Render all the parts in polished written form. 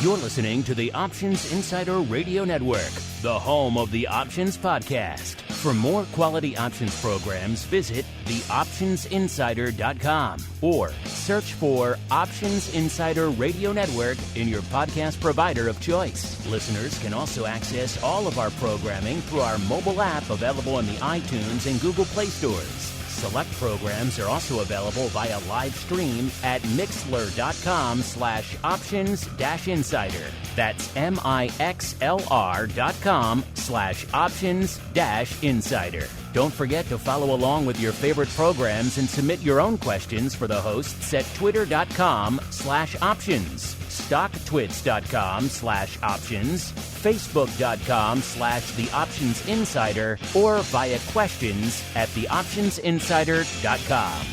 You're listening to the Options Insider Radio Network, the home of the Options Podcast. For more quality options programs, visit theoptionsinsider.com or search for Options Insider Radio Network in your podcast provider of choice. Listeners can also access all of our programming through our mobile app available in the iTunes and Google Play stores. Select programs are also available via live stream at mixlr.com/options-insider. That's mixlr.com/options-insider. Don't forget to follow along with your favorite programs and submit your own questions for the hosts at twitter.com/options, stocktwits.com/options, facebook.com/theoptionsinsider, or via questions at theoptionsinsider.com.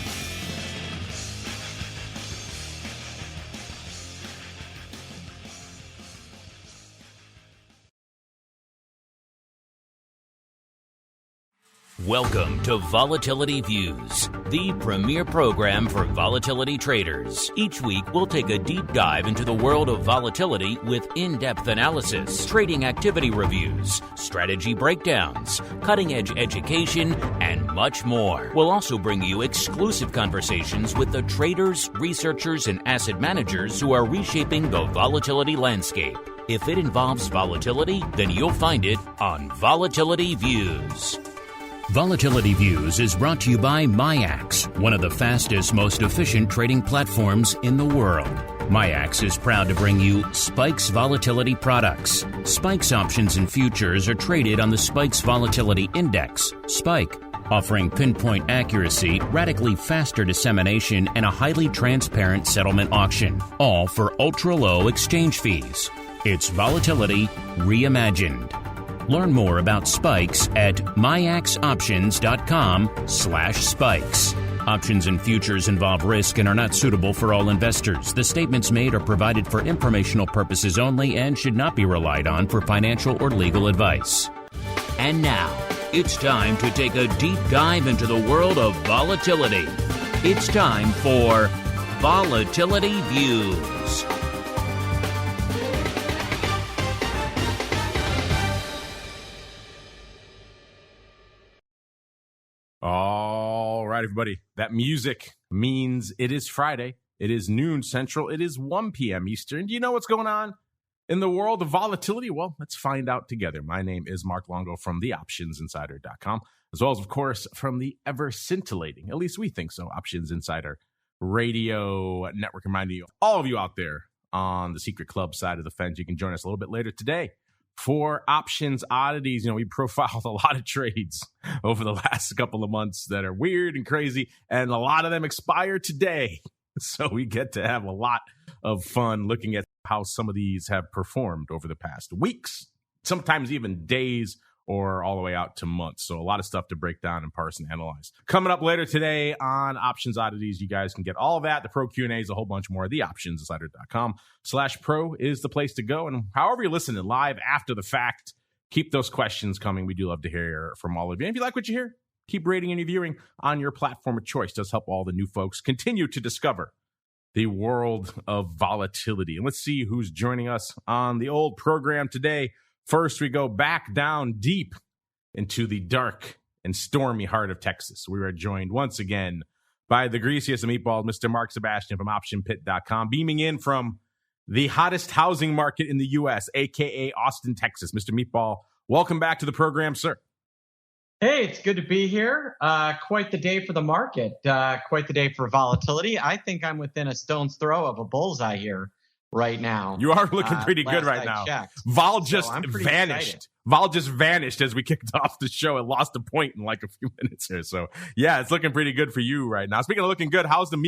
Welcome to Volatility Views, the premier program for volatility traders. Each week, we'll take a deep dive into the world of volatility with in-depth analysis, trading activity reviews, strategy breakdowns, cutting-edge education, and much more. We'll also bring you exclusive conversations with the traders, researchers, and asset managers who are reshaping the volatility landscape. If it involves volatility, then you'll find it on Volatility Views. Volatility Views is brought to you by MIAX, one of the fastest, most efficient trading platforms in the world. MIAX is proud to bring you Spikes Volatility products. Spikes options and futures are traded on the Spikes Volatility Index, SPIKE, offering pinpoint accuracy, radically faster dissemination, and a highly transparent settlement auction, all for ultra-low exchange fees. It's volatility reimagined. Learn more about Spikes at miaxoptions.com/spikes. Options and futures involve risk and are not suitable for all investors. The statements made are provided for informational purposes only and should not be relied on for financial or legal advice. And now, it's time to take a deep dive into the world of volatility. It's time for Volatility Views. All right, everybody. That music means it is Friday. It is noon Central. It is 1 p.m. Eastern. Do you know what's going on in the world of volatility? Well, let's find out together. My name is Mark Longo from theoptionsinsider.com, as well as, of course, from the ever scintillating, at least we think so, Options Insider Radio Network. Reminding you, all of you out there on the secret club side of the fence, you can join us a little bit later today for Options Oddities. You know, we profiled a lot of trades over the last couple of months that are weird and crazy, and a lot of them expire today. So we get to have a lot of fun looking at how some of these have performed over the past weeks, sometimes even days, or all the way out to months. So a lot of stuff to break down and parse and analyze. Coming up later today on Options Oddities, you guys can get all of that. The pro Q&As, a whole bunch more. theoptionsinsider.com/pro is the place to go. And however you're listening live after the fact, keep those questions coming. We do love to hear from all of you. And if you like what you hear, keep rating and reviewing on your platform of choice. It does help all the new folks continue to discover the world of volatility. And let's see who's joining us on the old program today. First, we go back down deep into the dark and stormy heart of Texas. We are joined once again by the greasiest of meatballs, Mr. Mark Sebastian from OptionPit.com, beaming in from the hottest housing market in the U.S., a.k.a. Austin, Texas. Mr. Meatball, welcome back to the program, sir. Hey, it's good to be here. Quite the day for the market. Quite the day for volatility. I think I'm within a stone's throw of a bullseye here right now. You are looking pretty good right now. Vol just vanished. Excited. Vol just vanished as we kicked off the show. It lost a point in like a few minutes here. So, yeah, it's looking pretty good for you right now. Speaking of looking good, how's the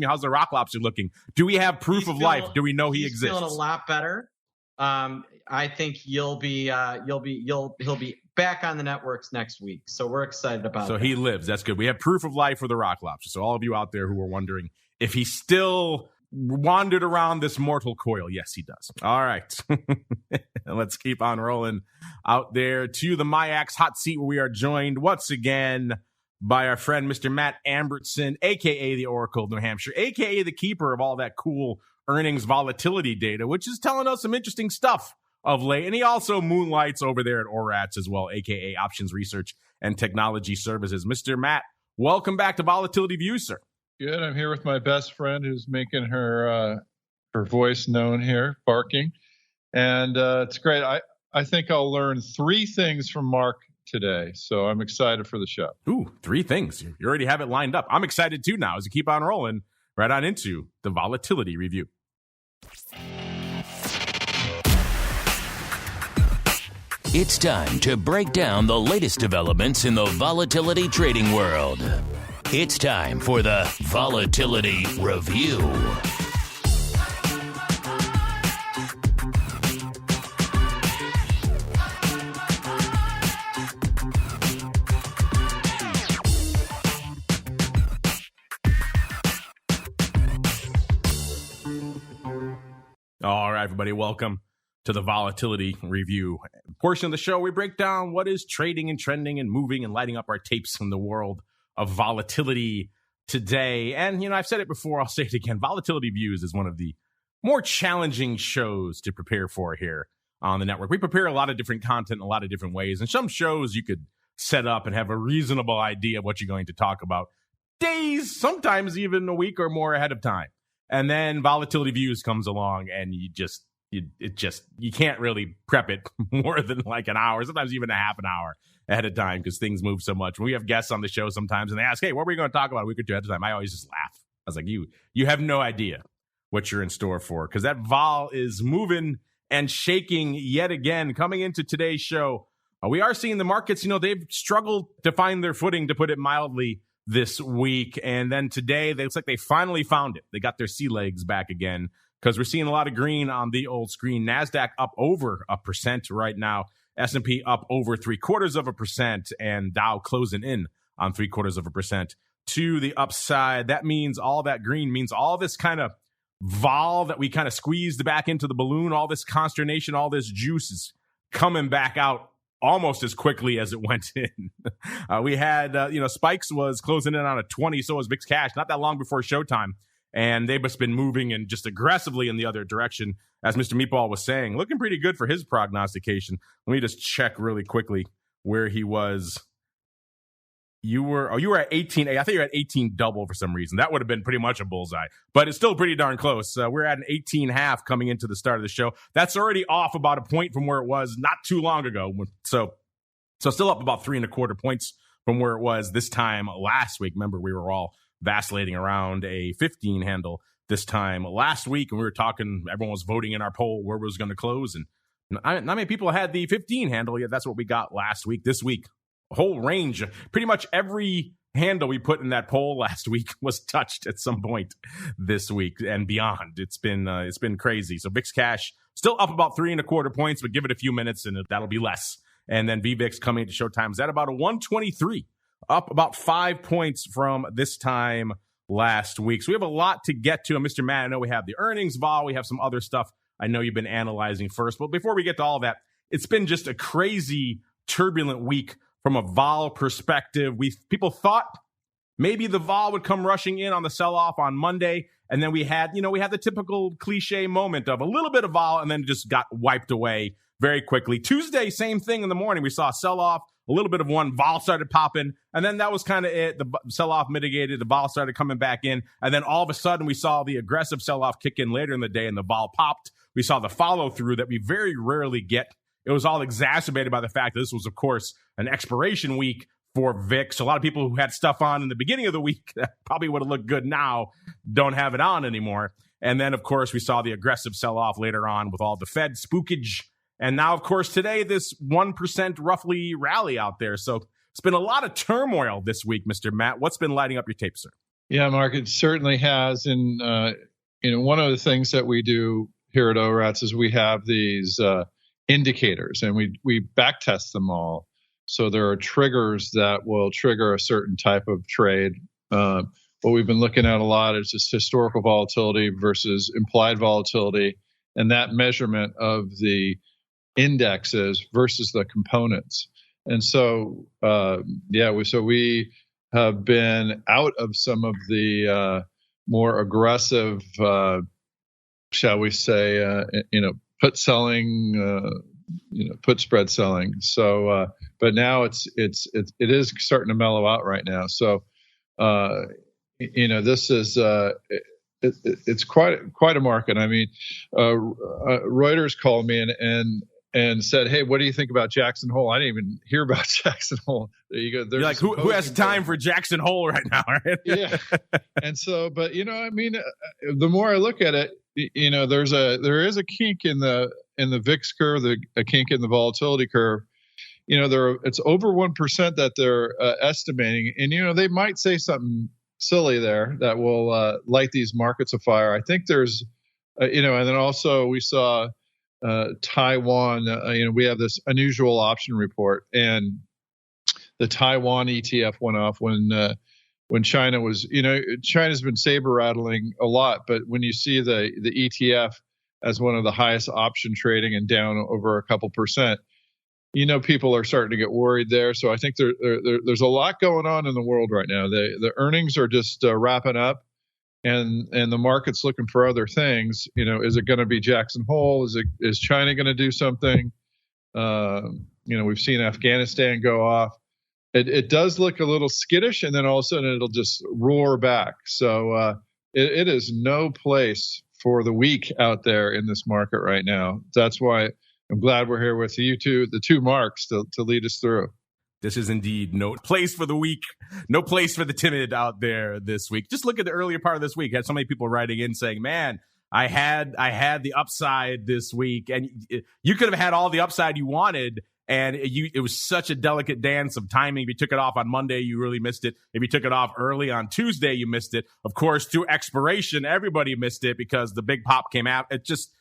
how's the rock lobster looking? Do we have proof of life? Do we know he exists? He's feeling a lot better. I think he'll be back on the networks next week. So we're excited about that. So he lives. That's good. We have proof of life for the rock lobster. So all of you out there who are wondering if he still wandered around this mortal coil, yes, he does. All right. Let's keep on rolling out there to the MIAX hot seat, where we are joined once again by our friend, Mr. Matt Amberson, a.k.a. the Oracle of New Hampshire, a.k.a. the keeper of all that cool earnings volatility data, which is telling us some interesting stuff of late. And he also moonlights over there at ORATS as well, aka Options Research and Technology Services. Mr. Matt, welcome back to Volatility Views, sir. Good. I'm here with my best friend who's making her voice known here, barking. And it's great. I think I'll learn 3 things from Mark today. So I'm excited for the show. Ooh, 3 things. You already have it lined up. I'm excited too now as we keep on rolling right on into the Volatility Review. It's time to break down the latest developments in the volatility trading world. It's time for the Volatility Review. All right, everybody, welcome to the Volatility Review portion of the show. We break down what is trading and trending and moving and lighting up our tapes from the world of volatility today. And, I've said it before, I'll say it again. Volatility Views is one of the more challenging shows to prepare for here on the network. We prepare a lot of different content in a lot of different ways. And some shows you could set up and have a reasonable idea of what you're going to talk about days, sometimes even a week or more ahead of time. And then Volatility Views comes along and you can't really prep it more than like an hour, sometimes even a half an hour ahead of time because things move so much. When we have guests on the show sometimes and they ask, hey, what are we going to talk about a week or two ahead of time? I always just laugh. I was like, you have no idea what you're in store for because that vol is moving and shaking yet again. Coming into today's show, we are seeing the markets, they've struggled to find their footing, to put it mildly, this week. And then today, looks like they finally found it. They got their sea legs back again because we're seeing a lot of green on the old screen. NASDAQ up over 1% right now. S&P up over 0.75%, and Dow closing in on 0.75% to the upside. That means all that green means all this kind of vol that we kind of squeezed back into the balloon, all this consternation, all this juice is coming back out almost as quickly as it went in. We had, Spikes was closing in on a 20, so was VIX Cash, not that long before showtime. And they've just been moving and just aggressively in the other direction, as Mr. Meatball was saying. Looking pretty good for his prognostication. Let me just check really quickly where he was. You were at 18. I think you were at 18 double for some reason. That would have been pretty much a bullseye, but it's still pretty darn close. We're at an 18.5 coming into the start of the show. That's already off about a point from where it was not too long ago. So still up about 3.25 points from where it was this time last week. Remember, we were all vacillating around a 15 handle this time last week, and we were talking, everyone was voting in our poll where it was going to close, and not many people had the 15 handle yet. That's what we got last week. This week, a whole range, pretty much every handle we put in that poll last week was touched at some point this week and beyond. It's been crazy. So VIX Cash still up about 3.25 points, but give it a few minutes and that'll be less. And then VVIX coming into showtime is at about a 123, up about 5 points from this time last week. So we have a lot to get to. And Mr. Matt, I know we have the earnings vol. We have some other stuff I know you've been analyzing first. But before we get to all that, it's been just a crazy, turbulent week from a vol perspective. People thought maybe the vol would come rushing in on the sell-off on Monday. And then we had the typical cliche moment of a little bit of vol and then just got wiped away very quickly. Tuesday, same thing in the morning. We saw a sell-off, a little bit of one, vol started popping, and then that was kind of it. The sell-off mitigated, the vol started coming back in, and then all of a sudden we saw the aggressive sell-off kick in later in the day, and the vol popped. We saw the follow-through that we very rarely get. It was all exacerbated by the fact that this was, of course, an expiration week for VIX. A lot of people who had stuff on in the beginning of the week that probably would have looked good now don't have it on anymore. And then, of course, we saw the aggressive sell-off later on with all the Fed spookage. And now, of course, today, this 1% roughly rally out there. So it's been a lot of turmoil this week, Mr. Matt. What's been lighting up your tape, sir? Yeah, Mark, it certainly has. And, one of the things that we do here at ORATS is we have these indicators, and we back test them all. So there are triggers that will trigger a certain type of trade. What we've been looking at a lot is just historical volatility versus implied volatility, and that measurement of the indexes versus the components. And so, we have been out of some of the more aggressive shall we say, put selling, put spread selling. So, but now it is starting to mellow out right now. So, this is it's quite a market. I mean, Reuters called me and said, "Hey, what do you think about Jackson Hole?" I didn't even hear about Jackson Hole. There you go. You're like, who has time for Jackson Hole right now, right? Yeah. And so, but the more I look at it, there is a kink in the VIX curve, a kink in the volatility curve. It's over 1% that they're estimating, and they might say something silly there that will light these markets afire. I think there's, and then also we saw Taiwan. We have this unusual option report, and the Taiwan ETF went off when China was, China's been saber rattling a lot, but when you see the ETF as one of the highest option trading and down over a couple percent, people are starting to get worried there. So I think there's a lot going on in the world right now. The earnings are just wrapping up, and the market's looking for other things. Is it going to be Jackson Hole? Is China going to do something? We've seen Afghanistan go off. It does look a little skittish, and then all of a sudden it'll just roar back. So it is no place for the weak out there in this market right now. That's why I'm glad we're here with you two, the two marks, to lead us through. This is indeed no place for the weak, no place for the timid out there this week. Just look at the earlier part of this week. I had so many people writing in saying, man, I had the upside this week, and you could have had all the upside you wanted. And it was such a delicate dance of timing. If you took it off on Monday, you really missed it. If you took it off early on Tuesday, you missed it. Of course, through expiration, everybody missed it because the big pop came out. It just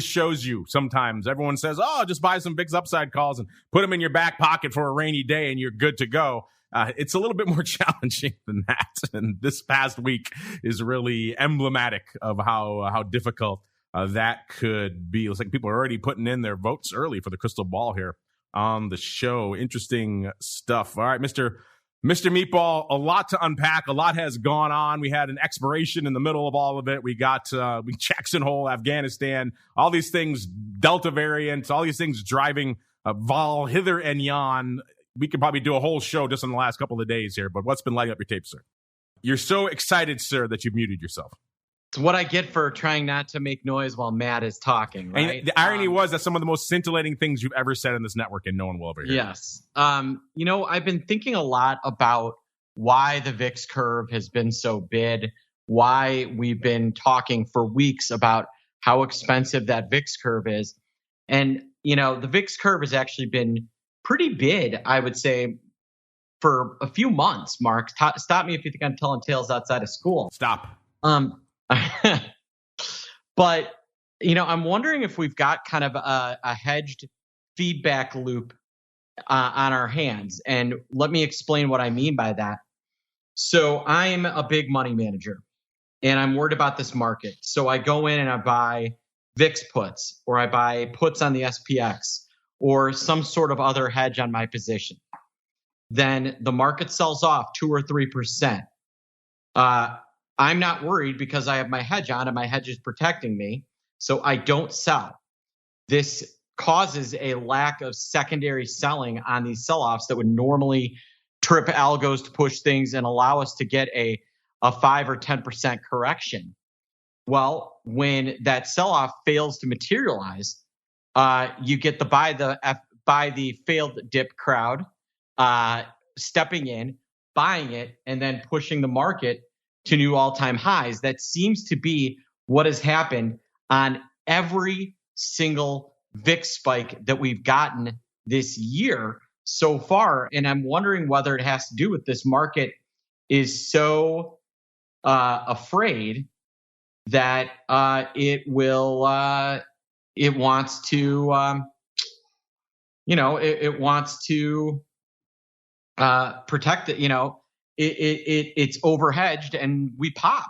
shows you sometimes. Everyone says, oh, just buy some big upside calls and put them in your back pocket for a rainy day and you're good to go. It's a little bit more challenging than that. And this past week is really emblematic of how difficult that could be. Looks like people are already putting in their votes early for the crystal ball here on the show. Interesting stuff. All right, Mr. Meatball, a lot to unpack. A lot has gone on. We had an expiration in the middle of all of it. We got Jackson Hole, Afghanistan, all these things, Delta variant, all these things driving vol hither and yon. We could probably do a whole show just in the last couple of days here, but what's been lighting up your tape, sir? You're so excited, sir, that you've muted yourself. It's what I get for trying not to make noise while Matt is talking, right? And the irony was that some of the most scintillating things you've ever said in this network, and no one will ever hear. Yes. I've been thinking a lot about why the VIX curve has been so bid, why we've been talking for weeks about how expensive that VIX curve is. And, the VIX curve has actually been pretty bid, I would say, for a few months, Mark. Stop me if you think I'm telling tales outside of school. Stop. But, I'm wondering if we've got kind of a hedged feedback loop on our hands. And let me explain what I mean by that. So I'm a big money manager and I'm worried about this market. So I go in and I buy VIX puts, or I buy puts on the SPX, or some sort of other hedge on my position. Then the market sells off 2 or 3%. I'm not worried because I have my hedge on and my hedge is protecting me. So I don't sell. This causes a lack of secondary selling on these sell-offs that would normally trip algos to push things and allow us to get a 5 or 10% correction. Well, when that sell-off fails to materialize, you get the buy the failed dip crowd stepping in, buying it, and then pushing the market to new all-time highs. That seems to be what has happened on every single VIX spike that we've gotten this year so far. And I'm wondering whether it has to do with this market is so afraid that it wants to protect it. It's overhedged and we pop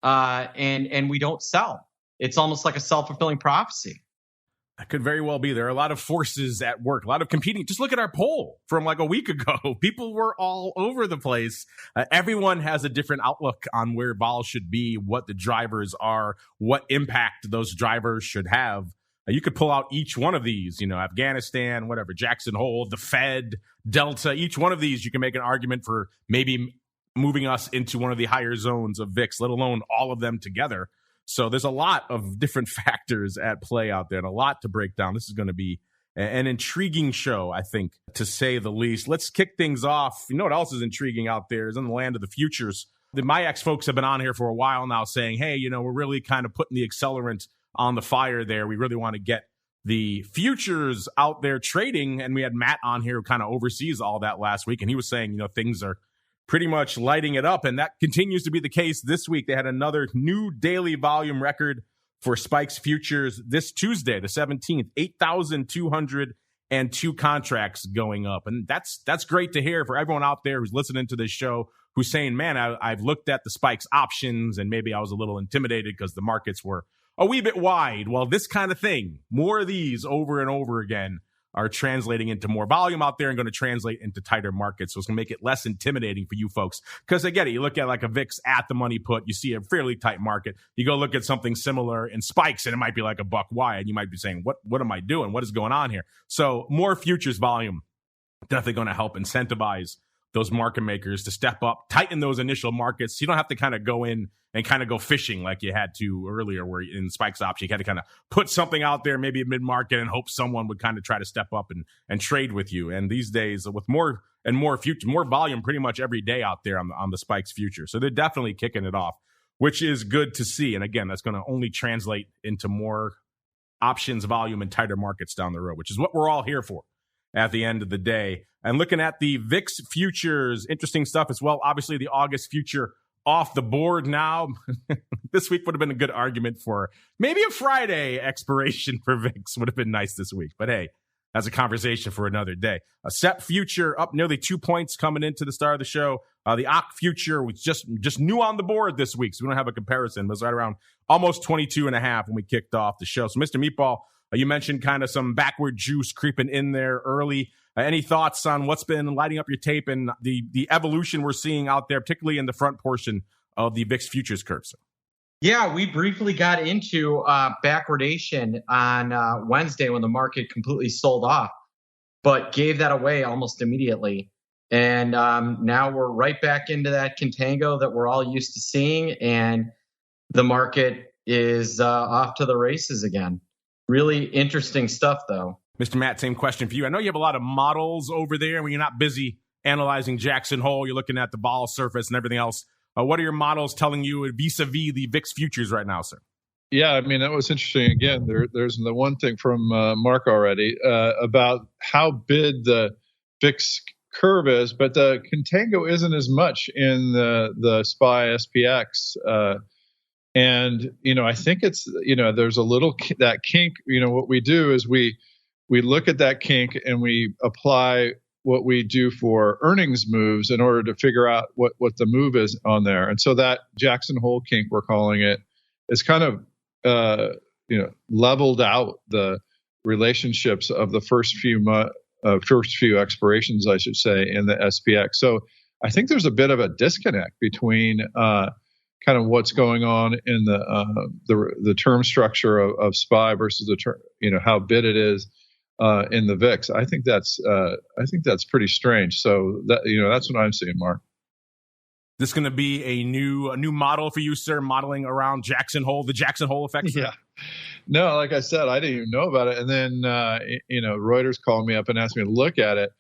and we don't sell. It's almost like a self-fulfilling prophecy. That could very well be. There are a lot of forces at work, a lot of competing. Just look at our poll from like a week ago. People were all over the place. Everyone has a different outlook on where vol should be, what the drivers are, what impact those drivers should have. You could pull out each one of these, Afghanistan, whatever, Jackson Hole, the Fed, Delta, each one of these, you can make an argument for maybe moving us into one of the higher zones of VIX, let alone all of them together. So there's a lot of different factors at play out there and a lot to break down. This is going to be an intriguing show, I think, to say the least. Let's kick things off. You know what else is intriguing out there is in the land of the futures. The MIAX folks have been on here for a while now saying, hey, we're really kind of putting the accelerant on the fire there. We really want to get the futures out there trading. And we had Matt on here who kind of oversees all that last week. And he was saying, things are pretty much lighting it up. And that continues to be the case this week. They had another new daily volume record for Spikes futures this Tuesday, the 17th, 8,202 contracts going up. And that's great to hear for everyone out there who's listening to this show, who's saying, man, I've looked at the Spikes options and maybe I was a little intimidated because the markets were a wee bit wide. Well, this kind of thing, more of these over and over again, are translating into more volume out there and going to translate into tighter markets. So it's going to make it less intimidating for you folks. Because I get it. You look at like a VIX at the money put, you see a fairly tight market. You go look at something similar in Spikes and it might be like a buck wide. And you might be saying, what am I doing? What is going on here? So more futures volume definitely going to help incentivize those market makers to step up, tighten those initial markets. You don't have to kind of go in and kind of go fishing like you had to earlier, where in Spike's option, you had to kind of put something out there, maybe mid market, and hope someone would kind of try to step up and trade with you. And these days, with more and more volume pretty much every day out there on the Spike's future. So they're definitely kicking it off, which is good to see. And again, that's going to only translate into more options volume and tighter markets down the road, which is what we're all here for at the end of the day. And looking at the VIX futures, interesting stuff as well. Obviously, the August future off the board now. This week would have been a good argument for maybe a Friday expiration for VIX would have been nice this week. But hey, that's a conversation for another day. A SEP future up nearly 2 points coming into the start of the show. The OC future was just new on the board this week, so we don't have a comparison. It was right around almost 22.5 when we kicked off the show. So, Mr. Meatball, you mentioned kind of some backward juice creeping in there early. Any thoughts on what's been lighting up your tape and the evolution we're seeing out there, particularly in the front portion of the VIX futures curve, sir? Yeah, we briefly got into backwardation on Wednesday when the market completely sold off, but gave that away almost immediately. And now we're right back into that contango that we're all used to seeing, and the market is off to the races again. Really interesting stuff, though. Mr. Matt, same question for you. I know you have a lot of models over there when you're not busy analyzing Jackson Hole. You're looking at the vol surface and everything else. What are your models telling you vis-a-vis the VIX futures right now, sir? Yeah, I mean, that was interesting. Again, there's the one thing from Mark already about how big the VIX curve is, but the contango isn't as much in the SPY SPX. And, I think it's, there's a little that kink. What we do is we look at that kink and we apply what we do for earnings moves in order to figure out what the move is on there. And so that Jackson Hole kink, we're calling it, is kind of, leveled out the relationships of the first few expirations, I should say, in the SPX. So I think there's a bit of a disconnect between kind of what's going on in the term structure of SPY versus the term, how bid it is in the VIX. I think that's pretty strange. So that's what I'm seeing, Mark. This going to be a new model for you, sir, modeling around Jackson Hole, the Jackson Hole effect? Sir? Yeah. No, like I said, I didn't even know about it. And then, Reuters called me up and asked me to look at it.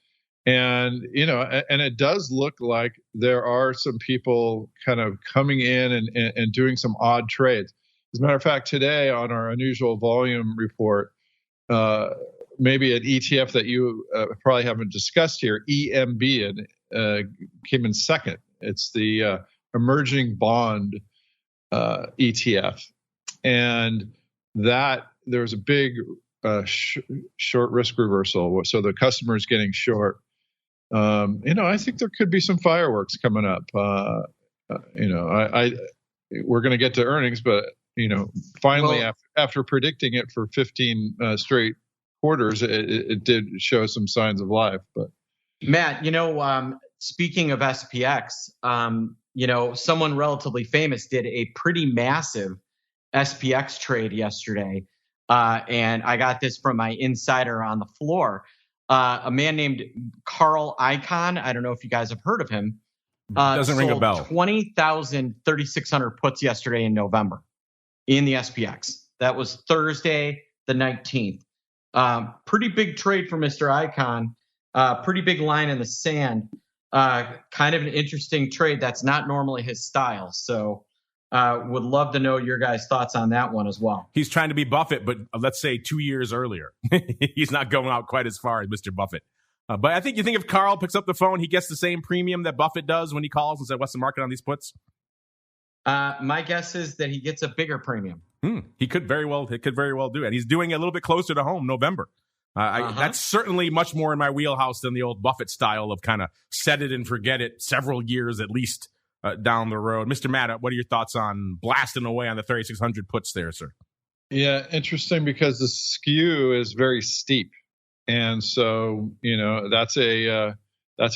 And, and it does look like there are some people kind of coming in and doing some odd trades. As a matter of fact, today on our unusual volume report, maybe an ETF that you probably haven't discussed here, EMB, came in second. It's the emerging bond ETF. And that there was a big short risk reversal. So the customer is getting short. I think there could be some fireworks coming up. We're going to get to earnings, but finally, after predicting it for 15 straight quarters, it did show some signs of life. But Matt, speaking of SPX, someone relatively famous did a pretty massive SPX trade yesterday. And I got this from my insider on the floor. A man named Carl Icahn. I don't know if you guys have heard of him. Doesn't ring a bell. 20,000, 3,600 puts yesterday in November in the SPX. That was Thursday, the 19th. Pretty big trade for Mr. Icahn. Pretty big line in the sand. Kind of an interesting trade. That's not normally his style. So would love to know your guys' thoughts on that one as well. He's trying to be Buffett, but let's say 2 years earlier. He's not going out quite as far as Mr. Buffett. But I think if Carl picks up the phone, he gets the same premium that Buffett does when he calls and says, "What's the market on these puts?" My guess is that he gets a bigger premium. He could very well do it. He's doing it a little bit closer to home, November. That's certainly much more in my wheelhouse than the old Buffett style of kind of set it and forget it several years at least down the road. Mr. Matt, what are your thoughts on blasting away on the 3,600 puts there, sir? Yeah, interesting because the skew is very steep. And so, that's a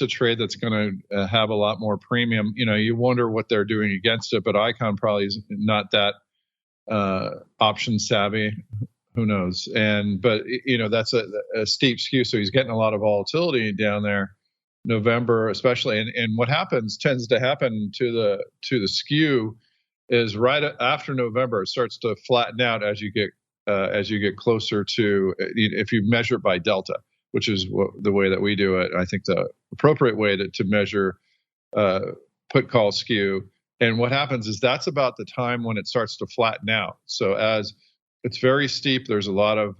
trade that's going to have a lot more premium. You wonder what they're doing against it, but Icahn probably is not that option savvy. Who knows? But that's a steep skew. So he's getting a lot of volatility down there, November especially. And what tends to happen to the skew is right after November, it starts to flatten out as you get closer to, if you measure it by delta, which is the way that we do it. I think the appropriate way to measure put call skew. And what happens is that's about the time when it starts to flatten out. So as it's very steep, there's a lot of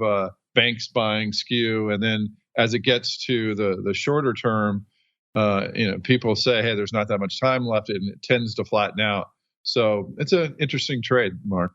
banks buying skew. And then as it gets to the shorter term, people say, hey, there's not that much time left, and it tends to flatten out. So it's an interesting trade, Mark.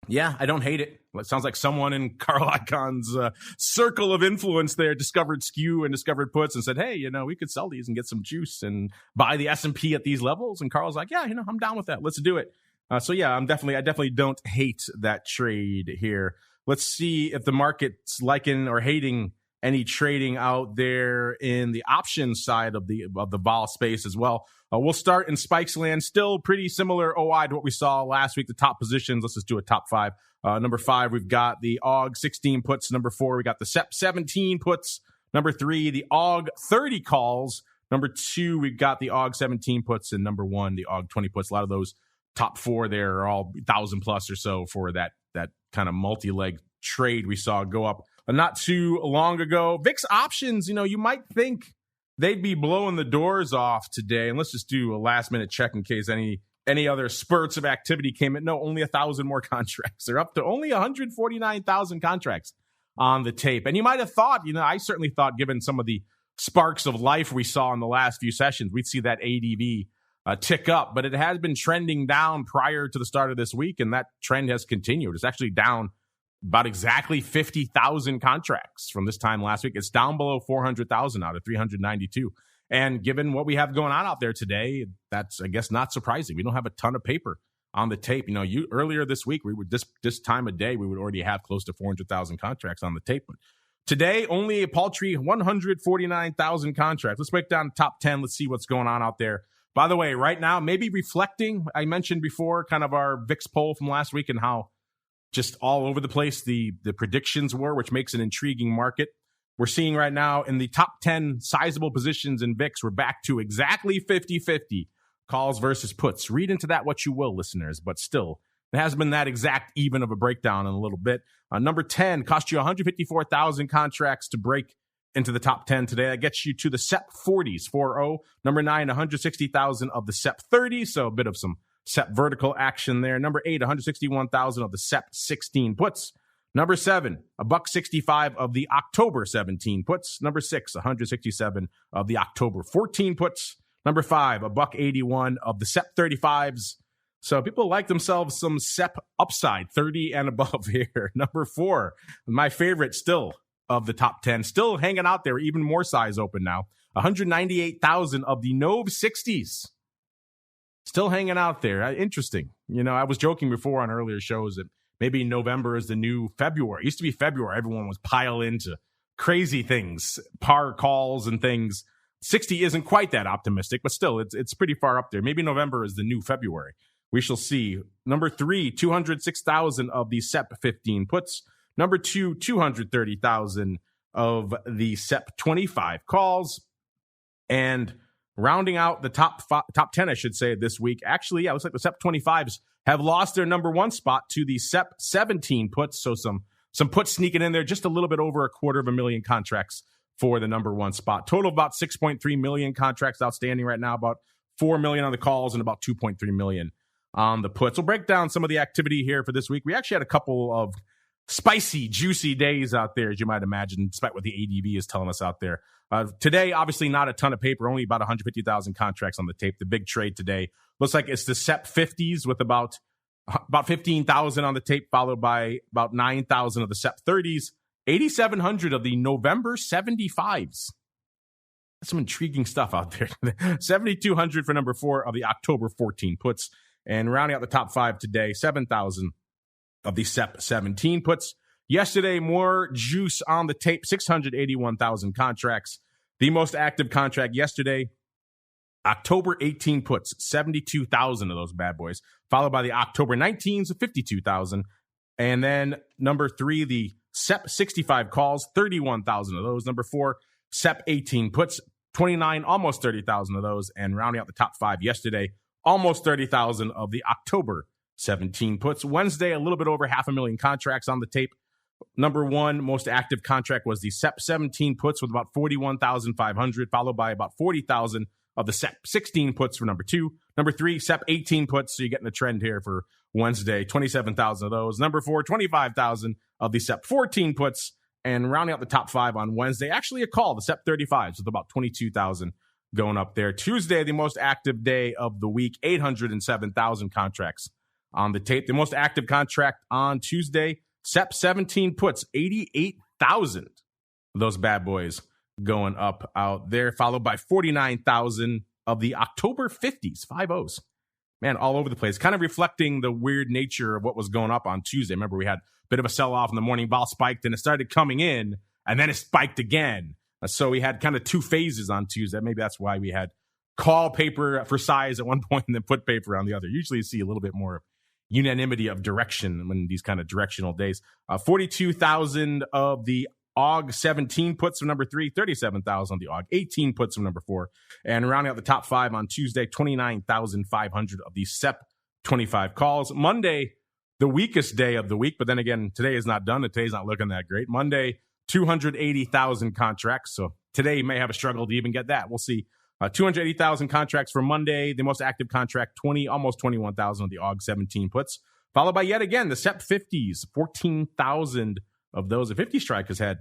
Yeah, I don't hate it. It sounds like someone in Carl Icahn's circle of influence there discovered skew and discovered puts and said, hey, we could sell these and get some juice and buy the S&P at these levels. And Carl's like, yeah, I'm down with that. Let's do it. So yeah, I definitely don't hate that trade here. Let's see if the market's liking or hating any trading out there in the option side of the vol space as well. We'll start in Spikes land, still pretty similar OI to what we saw last week. The top positions, let's just do a top five. Number 5, we've got the AUG 16 puts. Number 4, we got the SEP 17 puts. Number 3, the AUG 30 calls. Number 2, we've got the AUG 17 puts. And number 1, the AUG 20 puts. A lot of those top 4 there are all 1,000 plus or so for that kind of multi-leg trade we saw go up not too long ago. VIX options, you might think they'd be blowing the doors off today. And let's just do a last-minute check in case any other spurts of activity came in. No, only 1,000 more contracts. They're up to only 149,000 contracts on the tape. And you might have thought, I certainly thought, given some of the sparks of life we saw in the last few sessions, we'd see that ADV tick up. But it has been trending down prior to the start of this week, and that trend has continued. It's actually down about exactly 50,000 contracts from this time last week. It's down below 400,000 out of 392. And given what we have going on out there today, that's, I guess, not surprising. We don't have a ton of paper on the tape. Earlier this week, we would this time of day, we would already have close to 400,000 contracts on the tape. But today, only a paltry 149,000 contracts. Let's break down the top 10. Let's see what's going on out there. By the way, right now, maybe reflecting, I mentioned before, kind of our VIX poll from last week and how just all over the place the predictions were, which makes an intriguing market. We're seeing right now in the top 10 sizable positions in VIX, we're back to exactly 50-50 calls versus puts. Read into that what you will, listeners, but still, it hasn't been that exact even of a breakdown in a little bit. Number 10 cost you 154,000 contracts to break into the top 10 today. That gets you to the SEP 40s, 4-0. Number 9, 160,000 of the SEP 30s, so a bit of some SEP vertical action there. Number 8, 161,000 of the SEP 16 puts. Number 7, $165 of the October 17 puts. Number 6, 167 of the October 14 puts. Number 5, $181 of the SEP 35s. So people like themselves some SEP upside, 30 and above here. Number 4, my favorite still of the top 10, still hanging out there, even more size open now. 198,000 of the NOV 60s. still hanging out there. Interesting. I was joking before on earlier shows that maybe November is the new February. It used to be February. Everyone was pile into crazy things, par calls and things. 60 isn't quite that optimistic, but still, it's pretty far up there. Maybe November is the new February. We shall see. Number 3, 206,000 of the SEP 15 puts. Number 2, 230,000 of the SEP 25 calls. And rounding out the top 10, I should say, this week. Actually, yeah, it looks like the SEP 25s have lost their number 1 spot to the SEP 17 puts. So some puts sneaking in there, just a little bit over 250,000 contracts for the number 1 spot. Total of about 6.3 million contracts outstanding right now, about 4 million on the calls and about 2.3 million on the puts. We'll break down some of the activity here for this week. We actually had a couple of spicy, juicy days out there, as you might imagine, despite what the ADV is telling us out there. Today, obviously not a ton of paper, only about 150,000 contracts on the tape. The big trade today looks like it's the SEP 50s with about 15,000 on the tape, followed by about 9,000 of the SEP 30s, 8,700 of the November 75s. That's some intriguing stuff out there. 7,200 for number 4 of the October 14 puts. And rounding out the top 5 today, 7,000 of the SEP 17 puts. Yesterday, more juice on the tape, 681,000 contracts. The most active contract yesterday, October 18 puts, 72,000 of those bad boys, followed by the October 19s of 52,000. And then number 3, the SEP 65 calls, 31,000 of those. Number 4, SEP 18 puts, 29, almost 30,000 of those. And rounding out the top 5 yesterday, almost 30,000 of the October 17 puts. Wednesday, a little bit over 500,000 contracts on the tape. Number 1 most active contract was the SEP 17 puts with about 41,500, followed by about 40,000 of the SEP 16 puts for number 2. Number 3, SEP 18 puts. So you're getting a trend here for Wednesday, 27,000 of those. Number 4, 25,000 of the SEP 14 puts. And rounding out the top 5 on Wednesday, actually a call, the SEP 35s with about 22,000 going up there. Tuesday, the most active day of the week, 807,000 contracts on the tape. The most active contract on Tuesday, SEP 17 puts, 88,000 of those bad boys going up out there, followed by 49,000 of the October 50s, 5-0s. Man, all over the place, kind of reflecting the weird nature of what was going up on Tuesday. Remember, we had a bit of a sell-off in the morning, vol spiked, and it started coming in, and then it spiked again. So we had kind of 2 phases on Tuesday. Maybe that's why we had call paper for size at one point and then put paper on the other. Usually you see a little bit more unanimity of direction when these kind of directional days. 42,000 of the AUG 17 puts from number 3, 37,000 on the AUG 18 puts from number 4. And rounding out the top 5 on Tuesday, 29,500 of the SEP 25 calls. Monday, the weakest day of the week, but then again, today is not done. Today's not looking that great. Monday, 280,000 contracts. So today may have a struggle to even get that. We'll see. 280,000 contracts for Monday. The most active contract, almost 21,000 of the AUG 17 puts. Followed by yet again, the SEP 50s, 14,000 of those. The 50 strike has had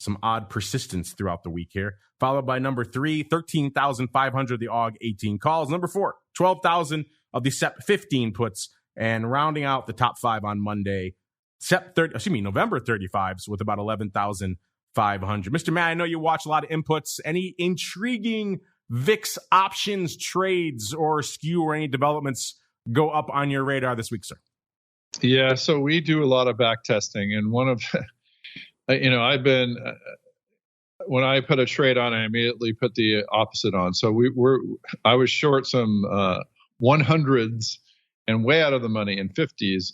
some odd persistence throughout the week here. Followed by number 3, 13,500 of the AUG 18 calls. Number 4, 12,000 of the SEP 15 puts. And rounding out the top 5 on Monday, November 35s with about 11,500. Mr. Matt, I know you watch a lot of inputs. Any intriguing VIX options trades or skew or any developments go up on your radar this week, sir? Yeah, so we do a lot of back testing, and one of, I've been, when I put a trade on, I immediately put the opposite on. So I was short some 100s and way out of the money in 50s,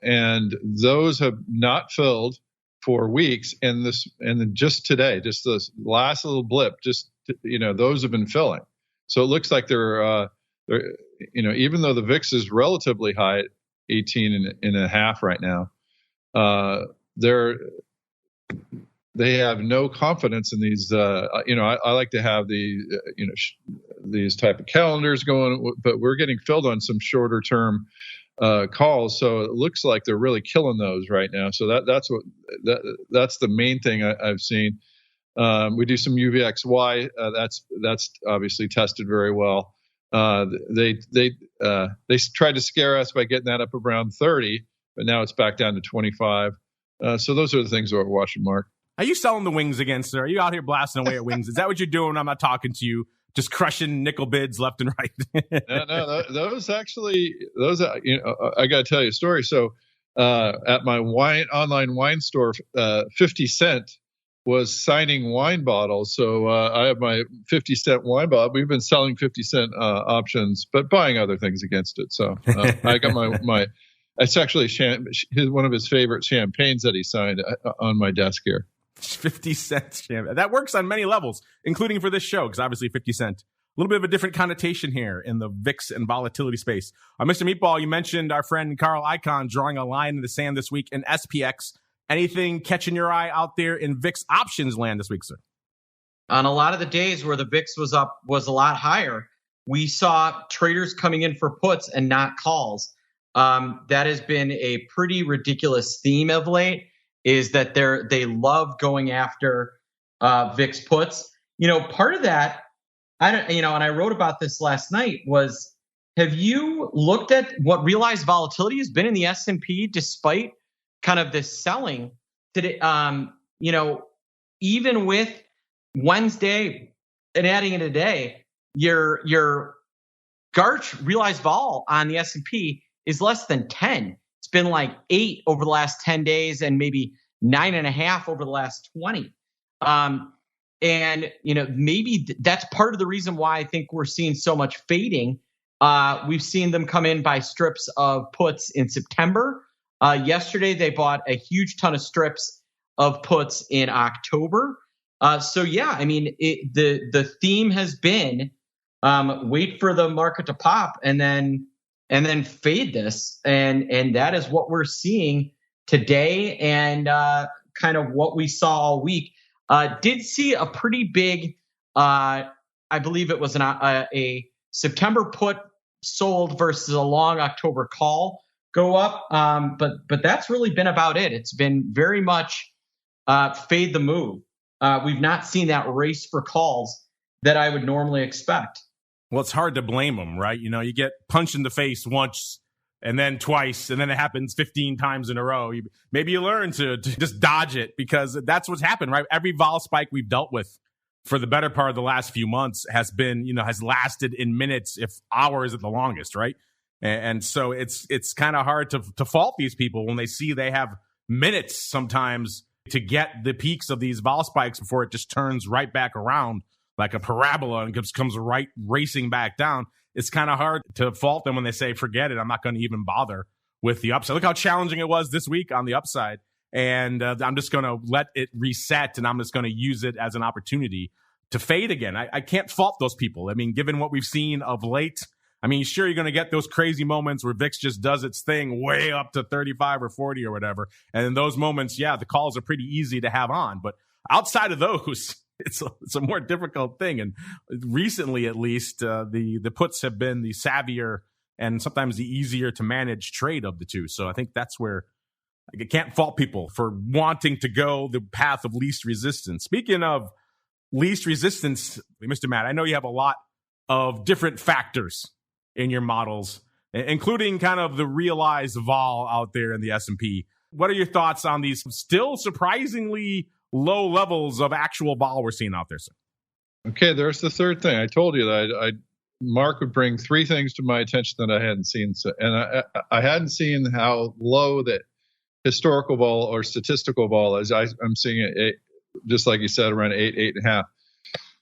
and those have not filled for weeks. And then just today, just this last little blip, those have been filling. So it looks like they're even though the VIX is relatively high at 18 and a half right now, they have no confidence in these. I like to have these type of calendars going, but we're getting filled on some shorter term calls. So it looks like they're really killing those right now. So that's the main thing I've seen. We do some UVXY. That's obviously tested very well. They tried to scare us by getting that up around 30, but now it's back down to 25. So those are the things that we're watching, Mark. Are you selling the wings again, sir? Are you out here blasting away at wings? Is that what you're doing when I'm not talking to you? just crushing nickel bids left and right. No, those I got to tell you a story. So at my online wine store, 50 Cent was signing wine bottles. So I have my 50 Cent wine bottle. We've been selling 50 Cent options, but buying other things against it. So I got my it's actually one of his favorite champagnes that he signed on my desk here. 50 Cent champagne. That works on many levels, including for this show, because obviously 50 Cent. A little bit of a different connotation here in the VIX and volatility space. Mr. Meatball, you mentioned our friend Carl Icahn drawing a line in the sand this week in SPX. Anything catching your eye out there in VIX options land this week, sir? On a lot of the days where the VIX was a lot higher, we saw traders coming in for puts and not calls. That has been a pretty ridiculous theme of late, is that they love going after VIX puts. Part of that, and I wrote about this last night, was, have you looked at what realized volatility has been in the S&P despite kind of this selling today? Even with Wednesday and adding in today, your Garch realized vol on the S&P is less than 10. It's been like 8 over the last 10 days and maybe 9.5 over the last 20. Maybe that's part of the reason why I think we're seeing so much fading. We've seen them come in by strips of puts in September. Yesterday, they bought a huge ton of strips of puts in October. The theme has been wait for the market to pop and then fade this, and that is what we're seeing today, and kind of what we saw all week. Did see a pretty big, I believe it was a September put sold versus a long October call go up, but that's really been about it. It's been very much fade the move. We've not seen that race for calls that I would normally expect. Well, it's hard to blame them, right? You get punched in the face once and then twice, and then it happens 15 times in a row. Maybe you learn to just dodge it, because that's what's happened, right? Every vol spike we've dealt with for the better part of the last few months has been, has lasted in minutes, if hours at the longest, right? And so it's kind of hard to fault these people when they see they have minutes sometimes to get the peaks of these vol spikes before it just turns right back around like a parabola and comes right racing back down. It's kind of hard to fault them when they say, forget it, I'm not going to even bother with the upside. Look how challenging it was this week on the upside. And I'm just going to let it reset, and I'm just going to use it as an opportunity to fade again. I can't fault those people. I mean, given what we've seen of late, sure, you're going to get those crazy moments where VIX just does its thing way up to 35 or 40 or whatever. And in those moments, the calls are pretty easy to have on. But outside of those, it's a more difficult thing. And recently, at least, the puts have been the savvier and sometimes the easier to manage trade of the two. So I think that's where I can't fault people for wanting to go the path of least resistance. Speaking of least resistance, Mr. Matt, I know you have a lot of different factors in your models, including kind of the realized vol out there in the S&P. What are your thoughts on these still surprisingly low levels of actual vol we're seeing out there, sir? Okay, there's the third thing. I told you that Mark would bring 3 things to my attention that I hadn't seen. And I hadn't seen how low that historical vol or statistical vol is. I'm seeing it, just like you said, around 8.5.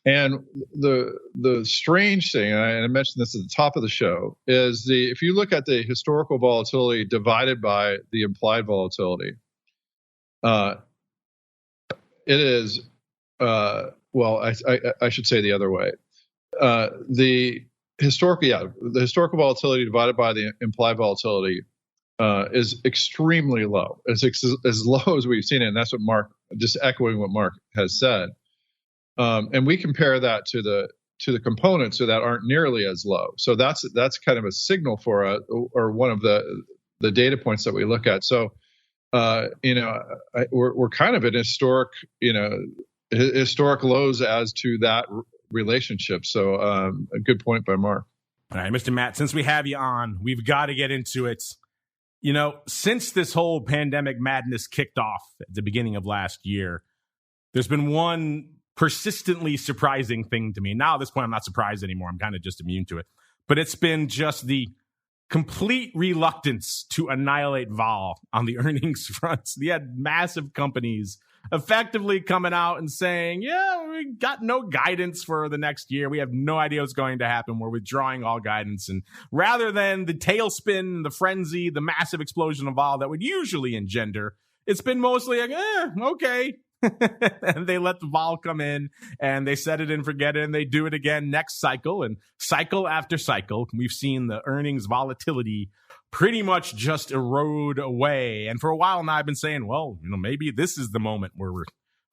And the strange thing, and I mentioned this at the top of the show, is if you look at the historical volatility divided by the implied volatility, it is, I should say the other way. The historical volatility divided by the implied volatility is extremely low. It's as low as we've seen it, and that's what Mark, just echoing what Mark has said. And we compare that to the components that aren't nearly as low. So that's kind of a signal for or one of the data points that we look at. So we're kind of at historic lows as to that relationship. So a good point by Mark. All right, Mr. Matt, since we have you on, we've got to get into it. Since this whole pandemic madness kicked off at the beginning of last year, there's been one persistently surprising thing to me. Now at this point, I'm not surprised anymore. I'm kind of just immune to it. But it's been just the complete reluctance to annihilate vol on the earnings front. We had massive companies effectively coming out and saying, yeah, we got no guidance for the next year. We have no idea what's going to happen. We're withdrawing all guidance. And rather than the tailspin, the frenzy, the massive explosion of vol that would usually engender, it's been mostly like, okay. And they let the vol come in and they set it and forget it, and they do it again next cycle, and cycle after cycle. We've seen the earnings volatility pretty much just erode away. And for a while now, I've been saying, well, maybe this is the moment where we're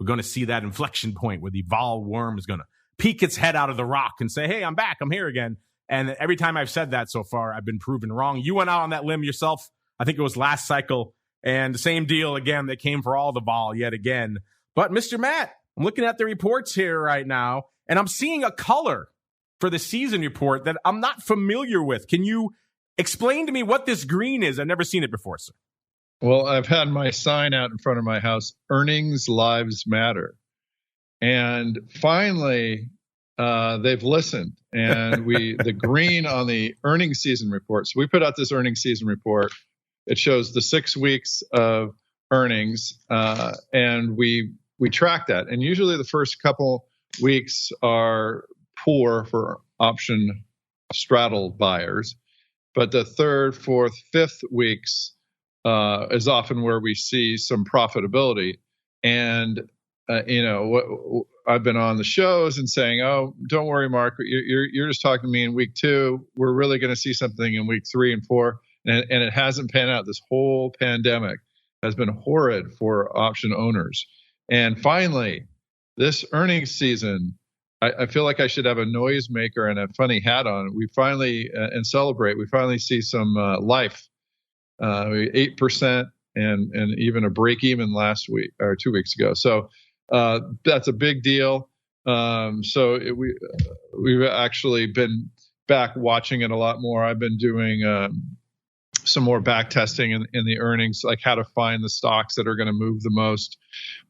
going to see that inflection point where the vol worm is going to peek its head out of the rock and say, hey, I'm back. I'm here again. And every time I've said that so far, I've been proven wrong. You went out on that limb yourself. I think it was last cycle. And the same deal again that came for all the vol yet again. But Mr. Matt, I'm looking at the reports here right now, and I'm seeing a color for the season report that I'm not familiar with. Can you explain to me what this green is? I've never seen it before, sir. Well, I've had my sign out in front of my house, Earnings Lives Matter. And finally, they've listened. And the green on the earnings season report. So we put out this earnings season report. It shows the 6 weeks of earnings, and we track that. And usually the first couple weeks are poor for option straddle buyers, but the third, fourth, fifth weeks is often where we see some profitability. And I've been on the shows and saying, "Oh, don't worry, Mark. You're just talking to me in week 2. We're really going to see something in week 3 and 4." And it hasn't panned out. This whole pandemic has been horrid for option owners. And finally, this earnings season, I feel like I should have a noisemaker and a funny hat on. We finally, and celebrate, we finally see some life. 8% and even a break even last week or 2 weeks ago. So that's a big deal. We've actually been back watching it a lot more. I've been doing some more back testing in the earnings, like how to find the stocks that are going to move the most.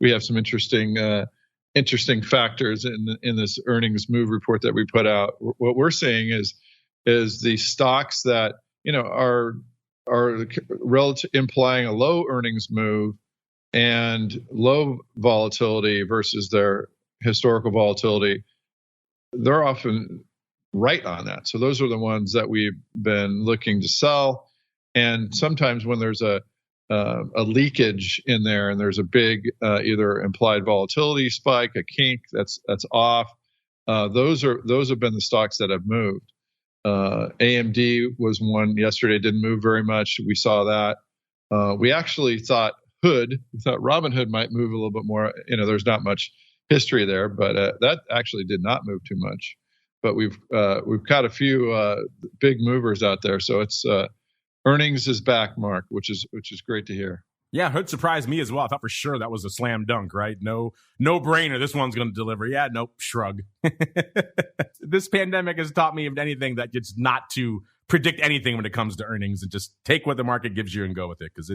We have some interesting factors in this earnings move report that we put out. What we're seeing is the stocks that are relative, implying a low earnings move and low volatility versus their historical volatility. They're often right on that. So those are the ones that we've been looking to sell. And sometimes when there's a leakage in there and there's a big either implied volatility spike, a kink that's off, those have been the stocks that have moved. AMD was one yesterday, didn't move very much. We saw that. We actually thought Robinhood might move a little bit more. There's not much history there, but that actually did not move too much. But we've got a few big movers out there. So it's earnings is back, Mark, which is great to hear. Yeah, Hood surprised me as well. I thought for sure that was a slam dunk, right? No brainer. This one's going to deliver. Yeah, nope, shrug. This pandemic has taught me, if anything, that it's not to predict anything when it comes to earnings and just take what the market gives you and go with it, because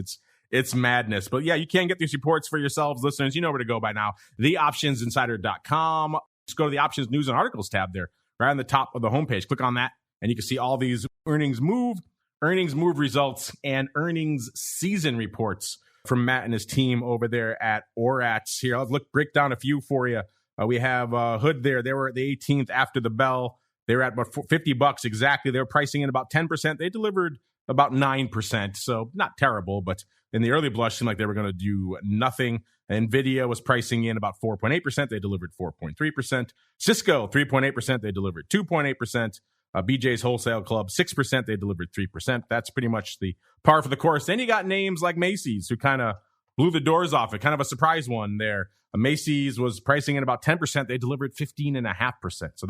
it's madness. But yeah, you can get these reports for yourselves, listeners. You know where to go by now. TheOptionsInsider.com. Just go to the Options News and Articles tab there, right on the top of the homepage. Click on that, and you can see all these earnings move results, and earnings season reports from Matt and his team over there at ORATS. Here, I'll break down a few for you. We have Hood there. They were at the 18th after the bell. They were at about $50 exactly. They were pricing in about 10%. They delivered about 9%, so not terrible, but in the early blush, seemed like they were going to do nothing. NVIDIA was pricing in about 4.8%. They delivered 4.3%. Cisco, 3.8%. They delivered 2.8%. BJ's Wholesale Club, 6%. They delivered 3%. That's pretty much the par for the course. Then you got names like Macy's, who kind of blew the doors off it. Kind of a surprise one there. Macy's was pricing in about 10%. They delivered 15.5%. So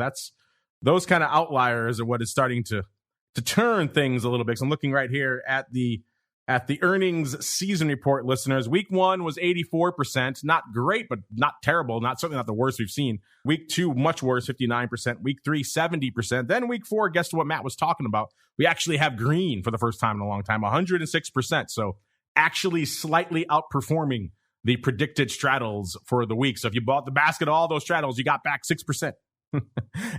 those kind of outliers are what is starting to turn things a little bit. So I'm looking right here at the earnings season report, listeners. Week 1 was 84%. Not great, but not terrible. Certainly not the worst we've seen. Week 2, much worse, 59%. Week 3, 70%. Then week 4, guess what Matt was talking about? We actually have green for the first time in a long time, 106%. So actually slightly outperforming the predicted straddles for the week. So if you bought the basket of all those straddles, you got back 6%.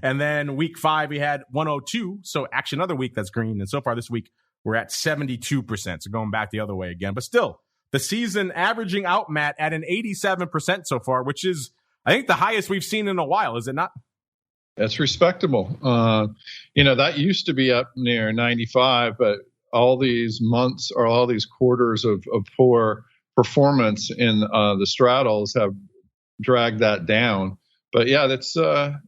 And then week 5, we had 102. So actually another week that's green. And so far this week, we're at 72%. So going back the other way again. But still, the season averaging out, Matt, at an 87% so far, which is, I think, the highest we've seen in a while. Is it not? That's respectable. That used to be up near 95, but all these months or all these quarters of poor performance in the straddles have dragged that down. But yeah, that's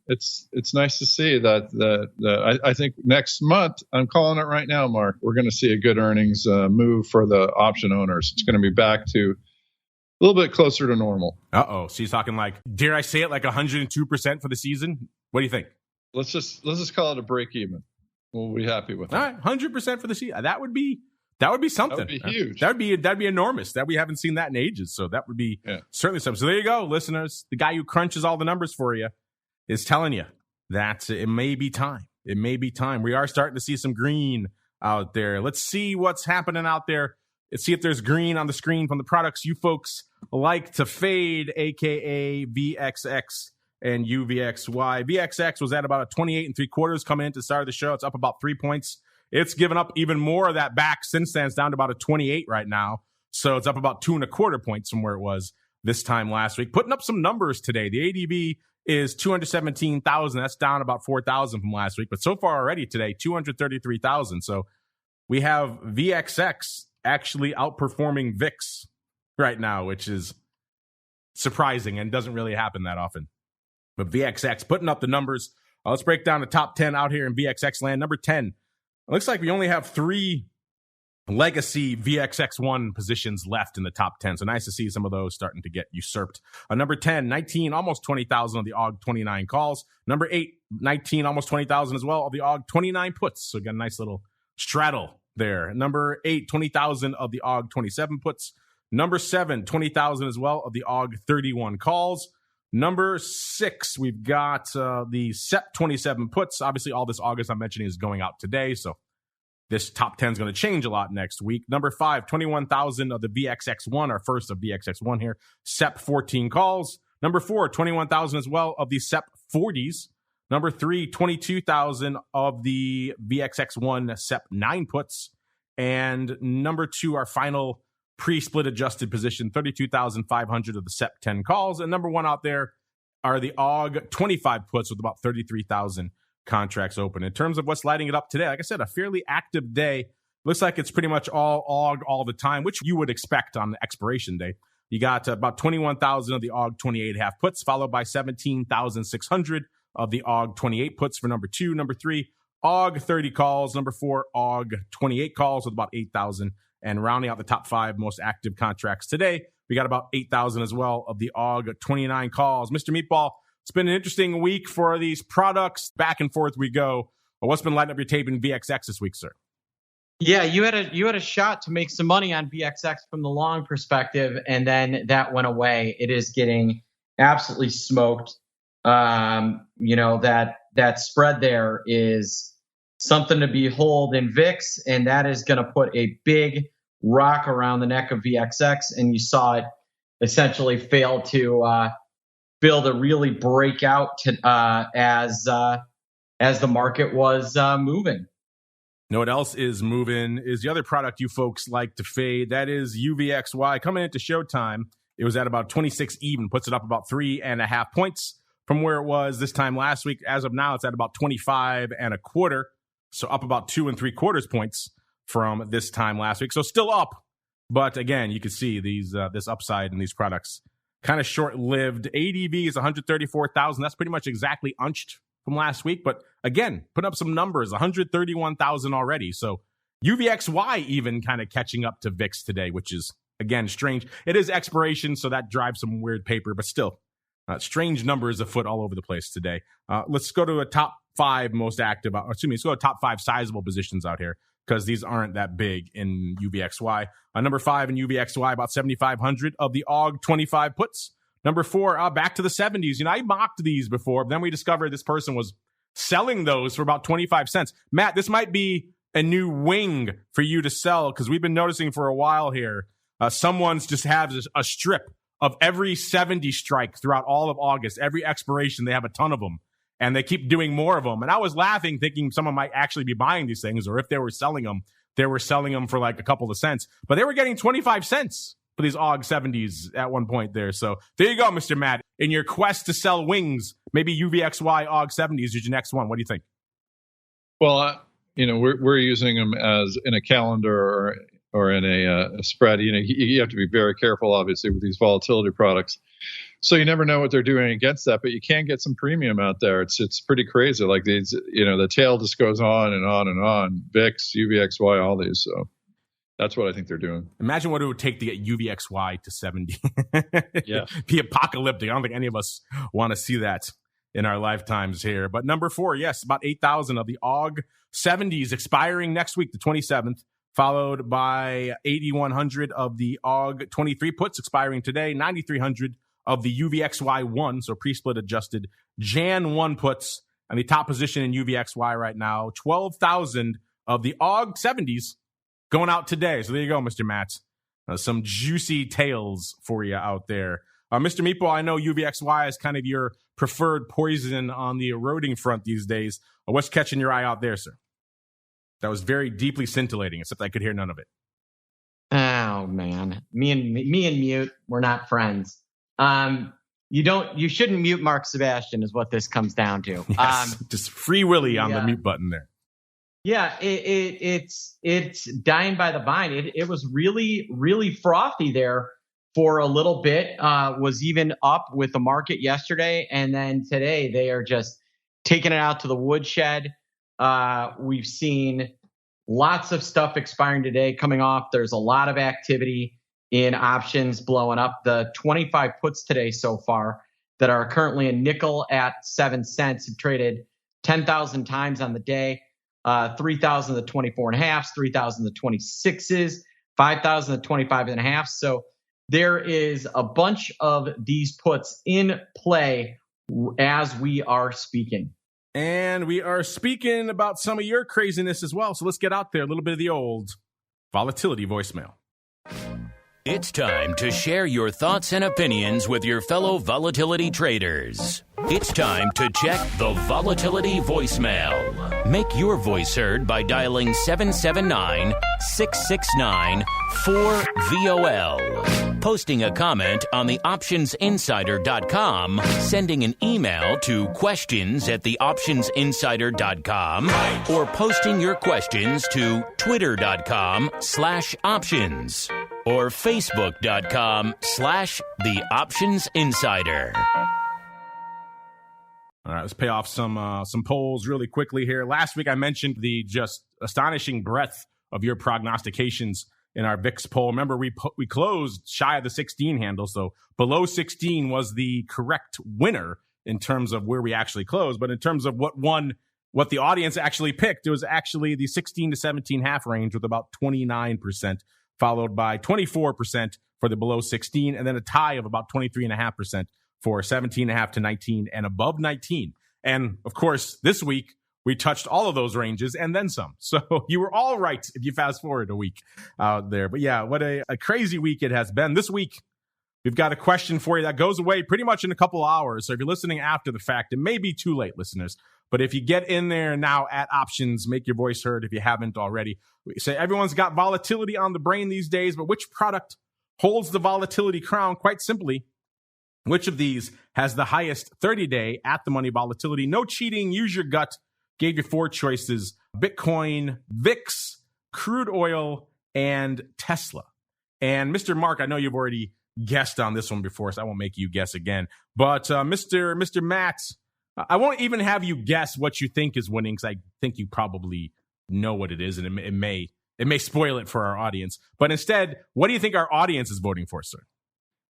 it's nice to see that. I think next month, I'm calling it right now, Mark, we're going to see a good earnings move for the option owners. It's going to be back to a little bit closer to normal. So he's talking like, dare I say it, like 102% for the season? What do you think? Let's just call it a break even. We'll be happy with that. All right, 100% for the season. That would be something. That would be huge. That'd be enormous. That we haven't seen that in ages. So that would be certainly something. So there you go, listeners. The guy who crunches all the numbers for you is telling you that it may be time. It may be time. We are starting to see some green out there. Let's see what's happening out there. Let's see if there's green on the screen from the products you folks like to fade, aka VXX and UVXY. VXX was at about a 28 3/4 coming into the start of the show. It's up about 3 points. It's given up even more of that back since then. It's down to about a 28 right now. So it's up about 2 1/4 points from where it was this time last week. Putting up some numbers today. The ADV is 217,000. That's down about 4,000 from last week. But so far already today, 233,000. So we have VXX actually outperforming VIX right now, which is surprising and doesn't really happen that often. But VXX putting up the numbers. Let's break down the top 10 out here in VXX land. Number 10. It looks like we only have 3 legacy VXX1 positions left in the top 10. So nice to see some of those starting to get usurped. Number 10, 19, almost 20,000 of the AUG 29 calls. Number 8, 19, almost 20,000 as well of the AUG 29 puts. So got a nice little straddle there. Number 8, 20,000 of the AUG 27 puts. Number 7, 20,000 as well of the AUG 31 calls. Number 6, we've got the SEP 27 puts. Obviously, all this August I'm mentioning is going out today, so this top 10 is going to change a lot next week. Number 5, 21,000 of the VXX1, our first of VXX1 here. SEP 14 calls. Number 4, 21,000 as well of the SEP 40s. Number 3, 22,000 of the VXX1 SEP 9 puts. And number 2, our final pre-split adjusted position, 32,500 of the SEP 10 calls. And number 1 out there are the AUG 25 puts with about 33,000 contracts open. In terms of what's lighting it up today, like I said, a fairly active day. Looks like it's pretty much all AUG all the time, which you would expect on the expiration day. You got about 21,000 of the AUG 28 half puts, followed by 17,600 of the AUG 28 puts for number 2. Number 3, AUG 30 calls. Number 4, AUG 28 calls with about 8,000. And rounding out the top 5 most active contracts today, we got about 8,000 as well of the AUG 29 calls. Mr. Meatball, it's been an interesting week for these products. Back and forth we go. Well, what's been lighting up your tape in VXX this week, sir? Yeah, you had a shot to make some money on VXX from the long perspective, and then that went away. It is getting absolutely smoked. That spread there is something to behold in VIX, and that is going to put a big rock around the neck of VXX, and you saw it essentially fail to really break out as the market was moving. You know what else is moving is the other product you folks like to fade. That is UVXY. Coming into showtime, it was at about 26 even, puts it up about 3.5 points from where it was this time last week. As of now, it's at about 25 1/4. So up about 2 3/4 points from this time last week. So still up. But again, you can see these this upside in these products kind of short-lived. ADV is 134,000. That's pretty much exactly unched from last week. But again, put up some numbers, 131,000 already. So UVXY even kind of catching up to VIX today, which is, again, strange. It is expiration, so that drives some weird paper. But still, strange numbers afoot all over the place today. Let's go to a top 5 most active, let's go to top 5 sizable positions out here, because these aren't that big in UVXY. Number 5 in UVXY, about 7,500 of the AUG 25 puts. Number 4, back to the 70s. I mocked these before, but then we discovered this person was selling those for about 25 cents. Matt, this might be a new wing for you to sell, because we've been noticing for a while here, someone's just has a strip of every 70 strike throughout all of August. Every expiration, they have a ton of them. And they keep doing more of them. And I was laughing, thinking someone might actually be buying these things, or if they were selling them for like a couple of cents. But they were getting 25 cents for these AUG 70s at one point there. So there you go, Mr. Matt. In your quest to sell wings, maybe UVXY AUG 70s is your next one. What do you think? Well, we're using them as in a calendar or in a spread. You have to be very careful, obviously, with these volatility products. So you never know what they're doing against that, but you can get some premium out there. It's pretty crazy. Like these, the tail just goes on and on and on. VIX, UVXY, all these. So that's what I think they're doing. Imagine what it would take to get UVXY to 70. Yeah. Be apocalyptic. I don't think any of us want to see that in our lifetimes here. But number 4, yes, about 8,000 of the AUG 70s expiring next week, the 27th, followed by 8,100 of the AUG 23 puts expiring today, 9,300 of the UVXY 1, so pre-split adjusted Jan 1 puts, and the top position in UVXY right now, 12,000 of the AUG 70s going out today. So there you go, Mr. Matt. Some juicy tales for you out there. Mr. Meepo, I know UVXY is kind of your preferred poison on the eroding front these days. What's catching your eye out there, sir? That was very deeply scintillating, except I could hear none of it. Oh, man. Me and Mute, we're not friends. You shouldn't mute Mark Sebastian is what this comes down to. Yes, just free Willy on the mute button there. Yeah, it's dying by the vine. It was really, really frothy there for a little bit, was even up with the market yesterday. And then today they are just taking it out to the woodshed. We've seen lots of stuff expiring today coming off. There's a lot of activity in options blowing up. The 25 puts today so far that are currently a nickel at 7 cents have traded 10,000 times on the day. 3,000 to 24 and a half, 3,000 to 26s, 5,000 to 25 and a half. So there is a bunch of these puts in play as we are speaking. And we are speaking about some of your craziness as well. So let's get out there a little bit of the old volatility voicemail. It's time to share your thoughts and opinions with your fellow volatility traders. It's time to check the volatility voicemail. Make your voice heard by dialing 779-669-4VOL. Posting a comment on the optionsinsider.com, sending an email to questions@theoptionsinsider.com, or posting your questions to twitter.com/options. or facebook.com/theoptionsinsider. All right, let's pay off some polls really quickly here. Last week I mentioned the just astonishing breadth of your prognostications in our VIX poll. Remember, we closed shy of the 16 handle, so below 16 was the correct winner in terms of where we actually closed. But in terms of what the audience actually picked, it was actually the 16 to 17 half range with about 29%. Followed by 24% for the below 16, and then a tie of about 23.5% for 17.5 to 19 and above 19. And of course, this week we touched all of those ranges and then some. So you were all right if you fast forward a week out there. But yeah, what a crazy week it has been. This week, we've got a question for you that goes away pretty much in a couple of hours. So if you're listening after the fact, it may be too late, listeners. But if you get in there now at options, make your voice heard if you haven't already. We say everyone's got volatility on the brain these days, but which product holds the volatility crown? Quite simply, which of these has the highest 30-day at-the-money volatility? No cheating, use your gut. Gave you 4 choices: Bitcoin, VIX, crude oil, and Tesla. And Mr. Mark, I know you've already guessed on this one before, so I won't make you guess again. But Mr. Matt, I won't even have you guess what you think is winning, because I think you probably know what it is, and it may spoil it for our audience. But instead, what do you think our audience is voting for, sir?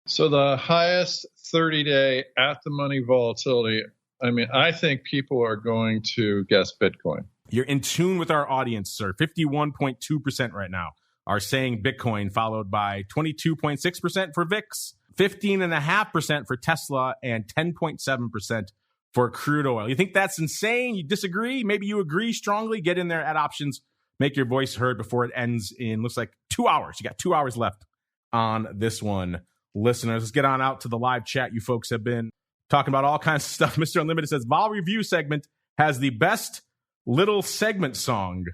So the highest 30-day at-the-money volatility, I think people are going to guess Bitcoin. You're in tune with our audience, sir. 51.2% right now are saying Bitcoin, followed by 22.6% for VIX, 15.5% for Tesla, and 10.7% for crude oil. You think that's insane? You disagree? Maybe you agree strongly? Get in there at options. Make your voice heard before it ends in, looks like 2 hours. You got 2 hours left on this one. listeners. Let's get on out to the live chat. You folks have been talking about all kinds of stuff. Mr. Unlimited says, Vol Review segment has the best little segment song.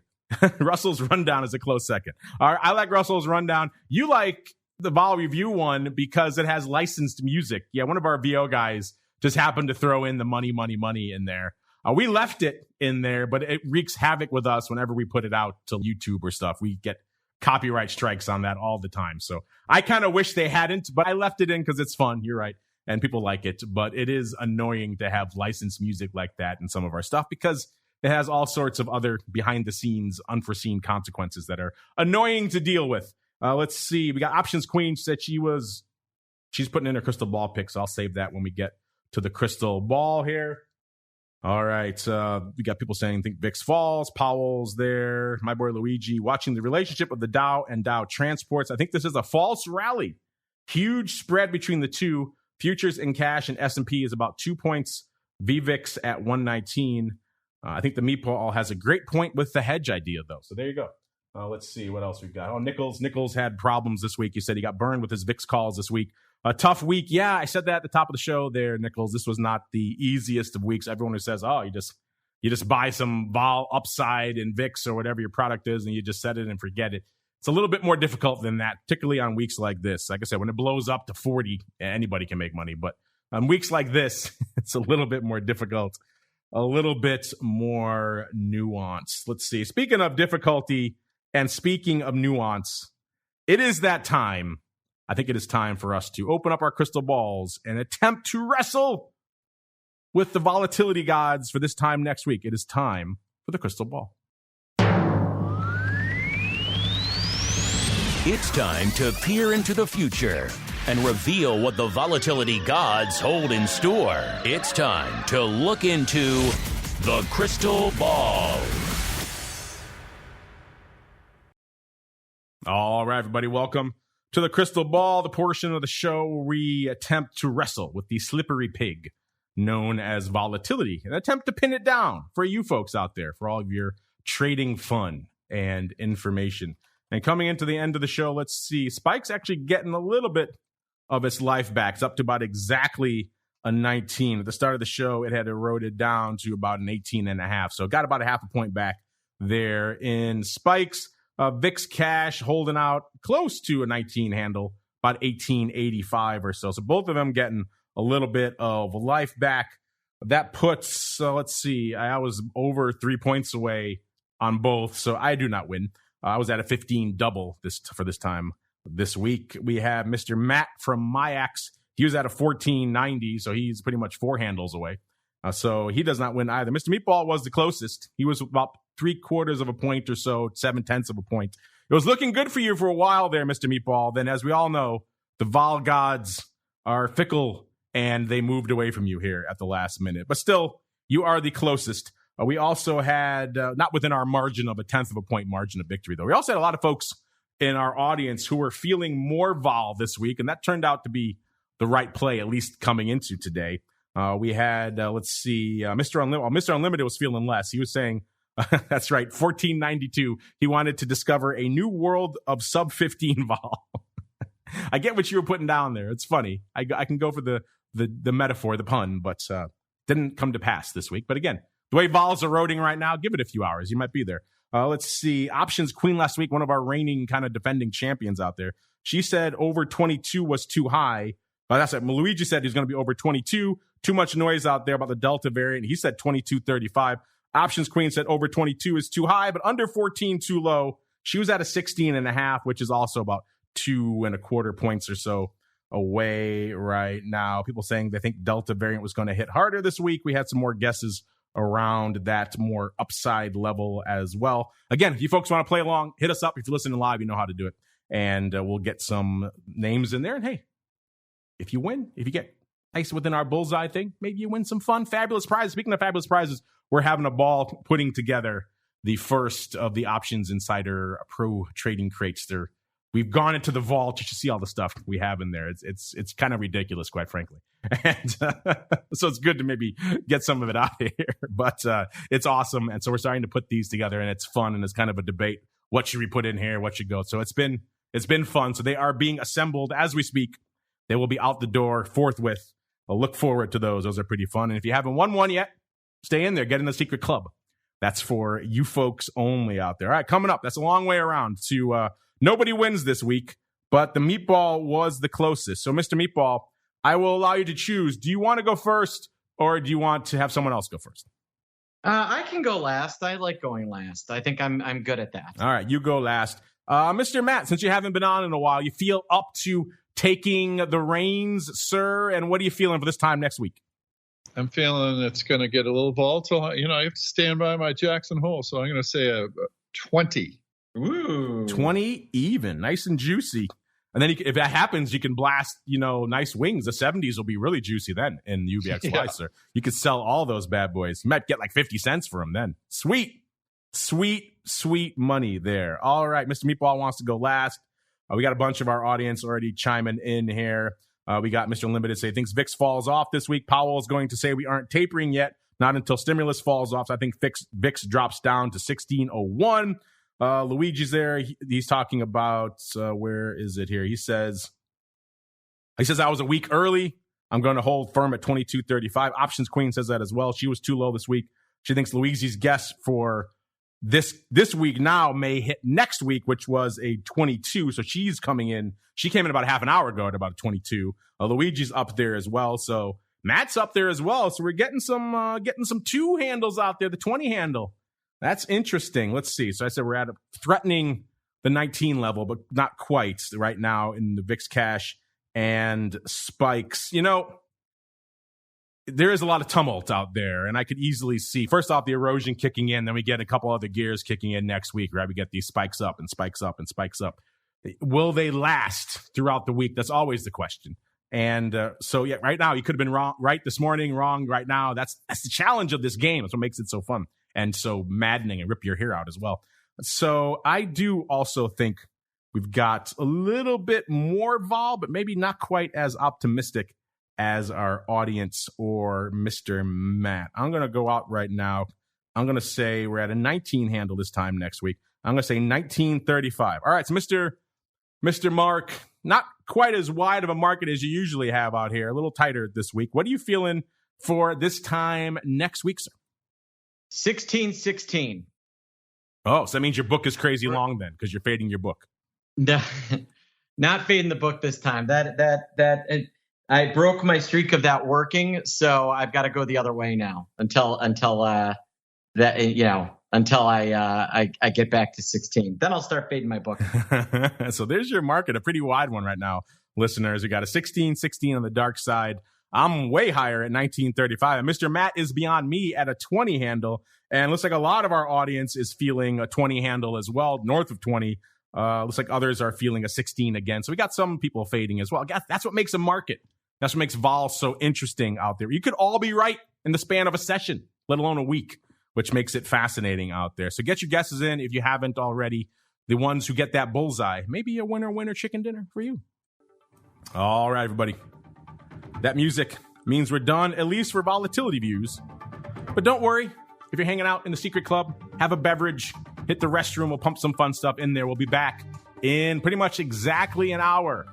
Russell's Rundown is a close second. All right, I like Russell's Rundown. You like the Vol Review one because it has licensed music. Yeah, one of our VO guys just happened to throw in the money in there. We left it in there, but it wreaks havoc with us whenever we put it out to YouTube or stuff. We get copyright strikes on that all the time. So I kind of wish they hadn't, but I left it in because it's fun. You're right. And people like it. But it is annoying to have licensed music like that in some of our stuff because it has all sorts of other behind the scenes, unforeseen consequences that are annoying to deal with. Let's see. We got Options Queen. She said she's putting in her crystal ball pick. So I'll save that when we get to the crystal ball here. All right. We got people saying, think VIX falls. Powell's there. My boy Luigi watching the relationship of the Dow and Dow transports. I think this is a false rally. Huge spread between the two. Futures in cash and S&P is about 2 points. VVIX at 119. I think the meatball has a great point with the hedge idea, though. So there you go. Let's see what else we've got. Oh, Nichols had problems this week. He said he got burned with his VIX calls this week. A tough week. Yeah, I said that at the top of the show there, Nichols. This was not the easiest of weeks. Everyone who says, oh, you just buy some vol upside in VIX or whatever your product is and you just set it and forget it. It's a little bit more difficult than that, particularly on weeks like this. Like I said, when it blows up to 40, anybody can make money. But on weeks like this, it's a little bit more difficult, a little bit more nuanced. Let's see. Speaking of difficulty and speaking of nuance, it is that time. I think it is time for us to open up our crystal balls and attempt to wrestle with the volatility gods for this time next week. It is time for the crystal ball. It's time to peer into the future and reveal what the volatility gods hold in store. It's time to look into the crystal ball. All right, everybody, welcome to the crystal ball, the portion of the show where we attempt to wrestle with the slippery pig known as volatility and attempt to pin it down for you folks out there, for all of your trading fun and information. And coming into the end of the show, let's see. Spike's actually getting a little bit of its life back. It's up to about exactly a 19. At the start of the show, it had eroded down to about an 18.5. So it got about a half a point back there in Spike's. VIX cash holding out close to a 19 handle, about 18.85 or so. So both of them getting a little bit of life back. That puts, let's see, I was over 3 points away on both, so I do not win. I was at a 15 double for this time this week. We have Mr. Matt from MIAX. He was at a 14.90, so he's pretty much 4 handles away. So he does not win either. Mr. Meatball was the closest. He was about 3/4 of a point or so, 0.7 of a point. It was looking good for you for a while there, Mr. Meatball. Then, as we all know, the vol gods are fickle, and they moved away from you here at the last minute. But still, you are the closest. We also had, not within our margin of a 1/10 of a point margin of victory, though. We also had a lot of folks in our audience who were feeling more vol this week, and that turned out to be the right play, at least coming into today. We had, let's see, Mr. Unlimited. Well, Mr. Unlimited was feeling less. He was saying, that's right, 1492. He wanted to discover a new world of sub 15 vol. I get what you were putting down there. It's funny. I can go for the metaphor, the pun, but didn't come to pass this week. But again, the way vol's eroding right now, give it a few hours. You might be there. Let's see. Options Queen last week, one of our reigning kind of defending champions out there. She said over 22 was too high. But that's it. Luigi said he's going to be over 22. Too much noise out there about the Delta variant. He said 22.35. Options Queen said over 22 is too high, but under 14 too low. She was at a 16.5, which is also about 2.25 points or so away right now. People saying they think Delta variant was going to hit harder this week. We had some more guesses around that more upside level as well. Again, if you folks want to play along, hit us up. If you're listening live, you know how to do it. And we'll get some names in there. And hey, if you win, if you get nice within our bullseye thing, maybe you win some fun, fabulous prizes. Speaking of fabulous prizes, we're having a ball putting together the first of the Options Insider Pro Trading Crates. We've gone into the vault. You should see all the stuff we have in there. It's kind of ridiculous, quite frankly. And so it's good to maybe get some of it out of here. But it's awesome. And so we're starting to put these together, and it's fun, and it's kind of a debate. What should we put in here? What should go? So it's been fun. So they are being assembled as we speak. They will be out the door forthwith. I'll look forward to those. Those are pretty fun. And if you haven't won one yet, stay in there. Get in the secret club. That's for you folks only out there. All right, coming up, that's a long way around to nobody wins this week, but the meatball was the closest. So, Mr. Meatball, I will allow you to choose. Do you want to go first, or do you want to have someone else go first? I can go last. I like going last. I think I'm good at that. All right, you go last. Mr. Matt, since you haven't been on in a while, you feel up to taking the reins, sir? And what are you feeling for this time next week? I'm feeling it's going to get a little volatile. You know, I have to stand by my Jackson Hole, so I'm going to say a 20. Ooh. 20 even. Nice and juicy. And then if that happens, you can blast, nice wings. The 70s will be really juicy then in UVXY, sir. You could sell all those bad boys. You might get like 50 cents for them then. Sweet, sweet, sweet money there. All right, Mr. Meatball wants to go last. We got a bunch of our audience already chiming in here. We got Mr. Unlimited say, thinks VIX falls off this week. Powell is going to say we aren't tapering yet. Not until stimulus falls off. So I think VIX drops down to 1601. Luigi's there. He's talking about, where is it here? He says I was a week early. I'm going to hold firm at 22.35. Options Queen says that as well. She was too low this week. She thinks Luigi's guess for this week now may hit next week, which was a 22. So she's coming in. She came in about half an hour ago at about a 22. Luigi's up there as well. So Matt's up there as well. So we're getting some two handles out there. The 20 handle. That's interesting. Let's see. So I said we're at threatening the 19 level, but not quite right now in the VIX cash and spikes. There is a lot of tumult out there, and I could easily see, first off, the erosion kicking in. Then we get a couple other gears kicking in next week, right? We get these spikes up and spikes up and spikes up. Will they last throughout the week? That's always the question. And so, yeah, right now, you could have been wrong right this morning, wrong right now. That's the challenge of this game. That's what makes it so fun and so maddening and rip your hair out as well. So I do also think we've got a little bit more vol, but maybe not quite as optimistic as our audience or Mr. Matt. I'm going to go out right now. I'm going to say we're at a 19 handle this time next week. I'm going to say 1935. All right, so Mr. Mark, not quite as wide of a market as you usually have out here, a little tighter this week. What are you feeling for this time next week, sir? 1616. Oh, so that means your book is crazy long then, because you're fading your book. No, not fading the book this time. I broke my streak of that working, so I've got to go the other way now until I get back to 16. Then I'll start fading my book. So there's your market, a pretty wide one right now, listeners. We got a 1616 on the dark side. I'm way higher at 1935. And Mr. Matt is beyond me at a 20 handle. And looks like a lot of our audience is feeling a 20 handle as well, north of 20. Looks like others are feeling a 16 again. So we got some people fading as well. That's what makes a market. That's what makes vol so interesting out there. You could all be right in the span of a session, let alone a week, which makes it fascinating out there. So get your guesses in if you haven't already. The ones who get that bullseye, maybe a winner chicken dinner for you. All right, everybody. That music means we're done, at least for volatility views. But don't worry. If you're hanging out in the secret club, have a beverage, hit the restroom. We'll pump some fun stuff in there. We'll be back in pretty much exactly an hour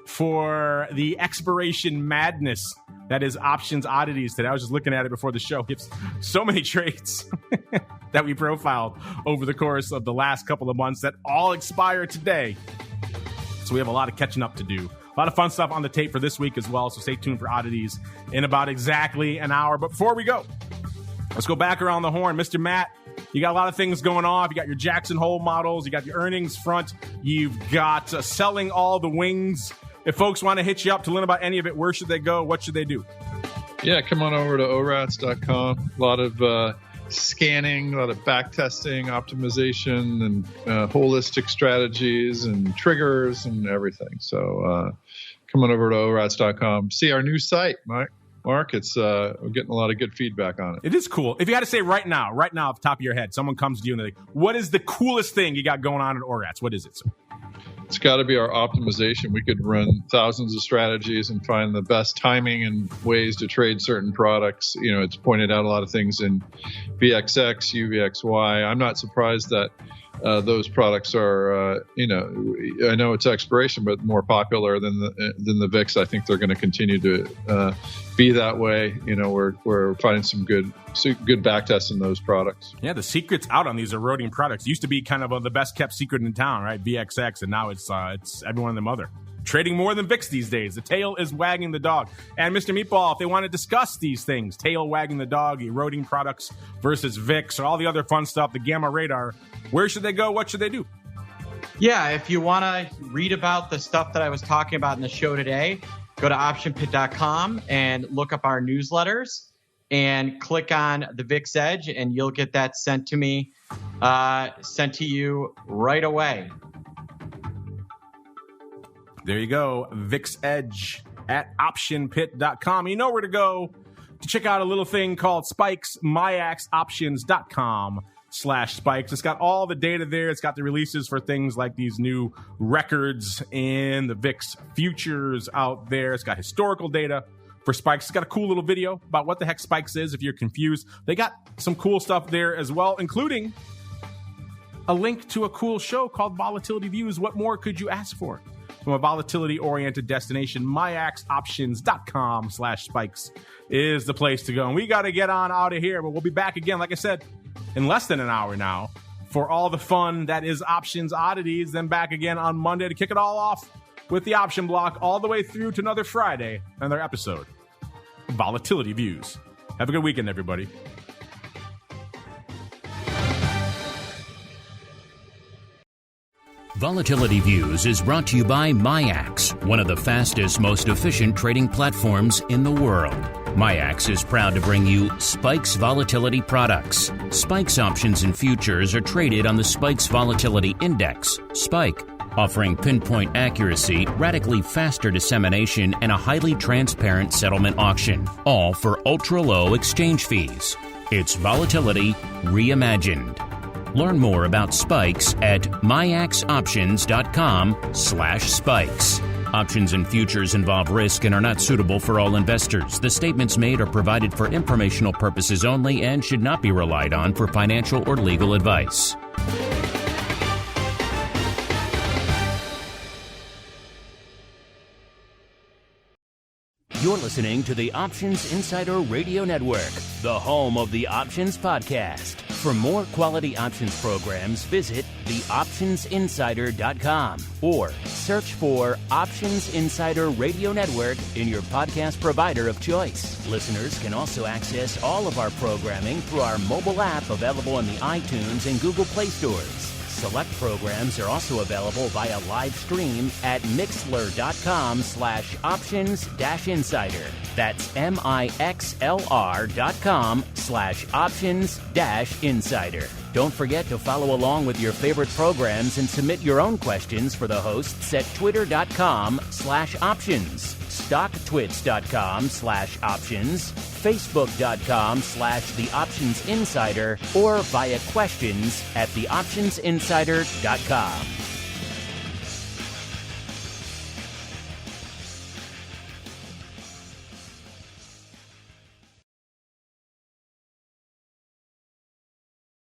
for the expiration madness that is options oddities today. I was just looking at it before the show. It's so many trades that we profiled over the course of the last couple of months that all expire today. So we have a lot of catching up to do. A lot of fun stuff on the tape for this week as well. So stay tuned for oddities in about exactly an hour. But before we go, let's go back around the horn. Mr. Matt, you got a lot of things going on. You got your Jackson Hole models. You got your earnings front. You've got selling all the wings. If folks want to hit you up to learn about any of it, where should they go? What should they do? Yeah, come on over to ORATS.com. A lot of scanning, a lot of back testing, optimization, and holistic strategies and triggers and everything. So come on over to ORATS.com. See our new site, Mark. It's we're getting a lot of good feedback on it. It is cool. If you had to say right now, off the top of your head, someone comes to you and they're like, what is the coolest thing you got going on at ORATS? What is it, sir? It's got to be our optimization. We could run thousands of strategies and find the best timing and ways to trade certain products. You know, it's pointed out a lot of things in VXX, UVXY. I'm not surprised that those products are, I know it's expiration, but more popular than the VIX. I think they're going to continue to be that way. We're finding some good back tests in those products. Yeah, the secret's out on these eroding products. Used to be kind of the best kept secret in town, right? VXX, and now it's everyone and their mother. Trading more than VIX these days. The tail is wagging the dog. And Mr. Meatball, if they want to discuss these things, tail wagging the dog, eroding products versus VIX, or all the other fun stuff, the gamma radar, where should they go? What should they do? Yeah, if you want to read about the stuff that I was talking about in the show today, go to optionpit.com and look up our newsletters and click on the VIX Edge, and you'll get that sent to you right away. There you go, VIX Edge at optionpit.com. You know where to go to check out a little thing called Spikes, MIAXoptions.com/spikes. It's got all the data there. It's got the releases for things like these new records in the VIX futures out there. It's got historical data for Spikes. It's got a cool little video about what the heck Spikes is if you're confused. They got some cool stuff there as well, including a link to a cool show called Volatility Views. What more could you ask for? From a volatility-oriented destination, MIAXoptions.com/spikes is the place to go. And we got to get on out of here, but we'll be back again, like I said, in less than an hour now for all the fun that is Options Oddities. Then back again on Monday to kick it all off with the option block all the way through to another Friday, another episode of Volatility Views. Have a good weekend, everybody. Volatility Views is brought to you by MIAX, one of the fastest, most efficient trading platforms in the world. MIAX is proud to bring you Spikes Volatility products. Spikes options and futures are traded on the Spikes Volatility Index, SPIKE, offering pinpoint accuracy, radically faster dissemination, and a highly transparent settlement auction, all for ultra-low exchange fees. It's volatility reimagined. Learn more about Spikes at MIAXoptions.com/spikes. Options and futures involve risk and are not suitable for all investors. The statements made are provided for informational purposes only and should not be relied on for financial or legal advice. You're listening to the Options Insider Radio Network, the home of the Options Podcast. For more quality options programs, visit theoptionsinsider.com or search for Options Insider Radio Network in your podcast provider of choice. Listeners can also access all of our programming through our mobile app available in the iTunes and Google Play stores. Select programs are also available via live stream at mixlr.com/options-insider. That's mixlr.com/options-insider. Don't forget to follow along with your favorite programs and submit your own questions for the hosts at twitter.com/options, stocktwits.com/options, facebook.com/theoptionsinsider, or via questions at theoptionsinsider.com.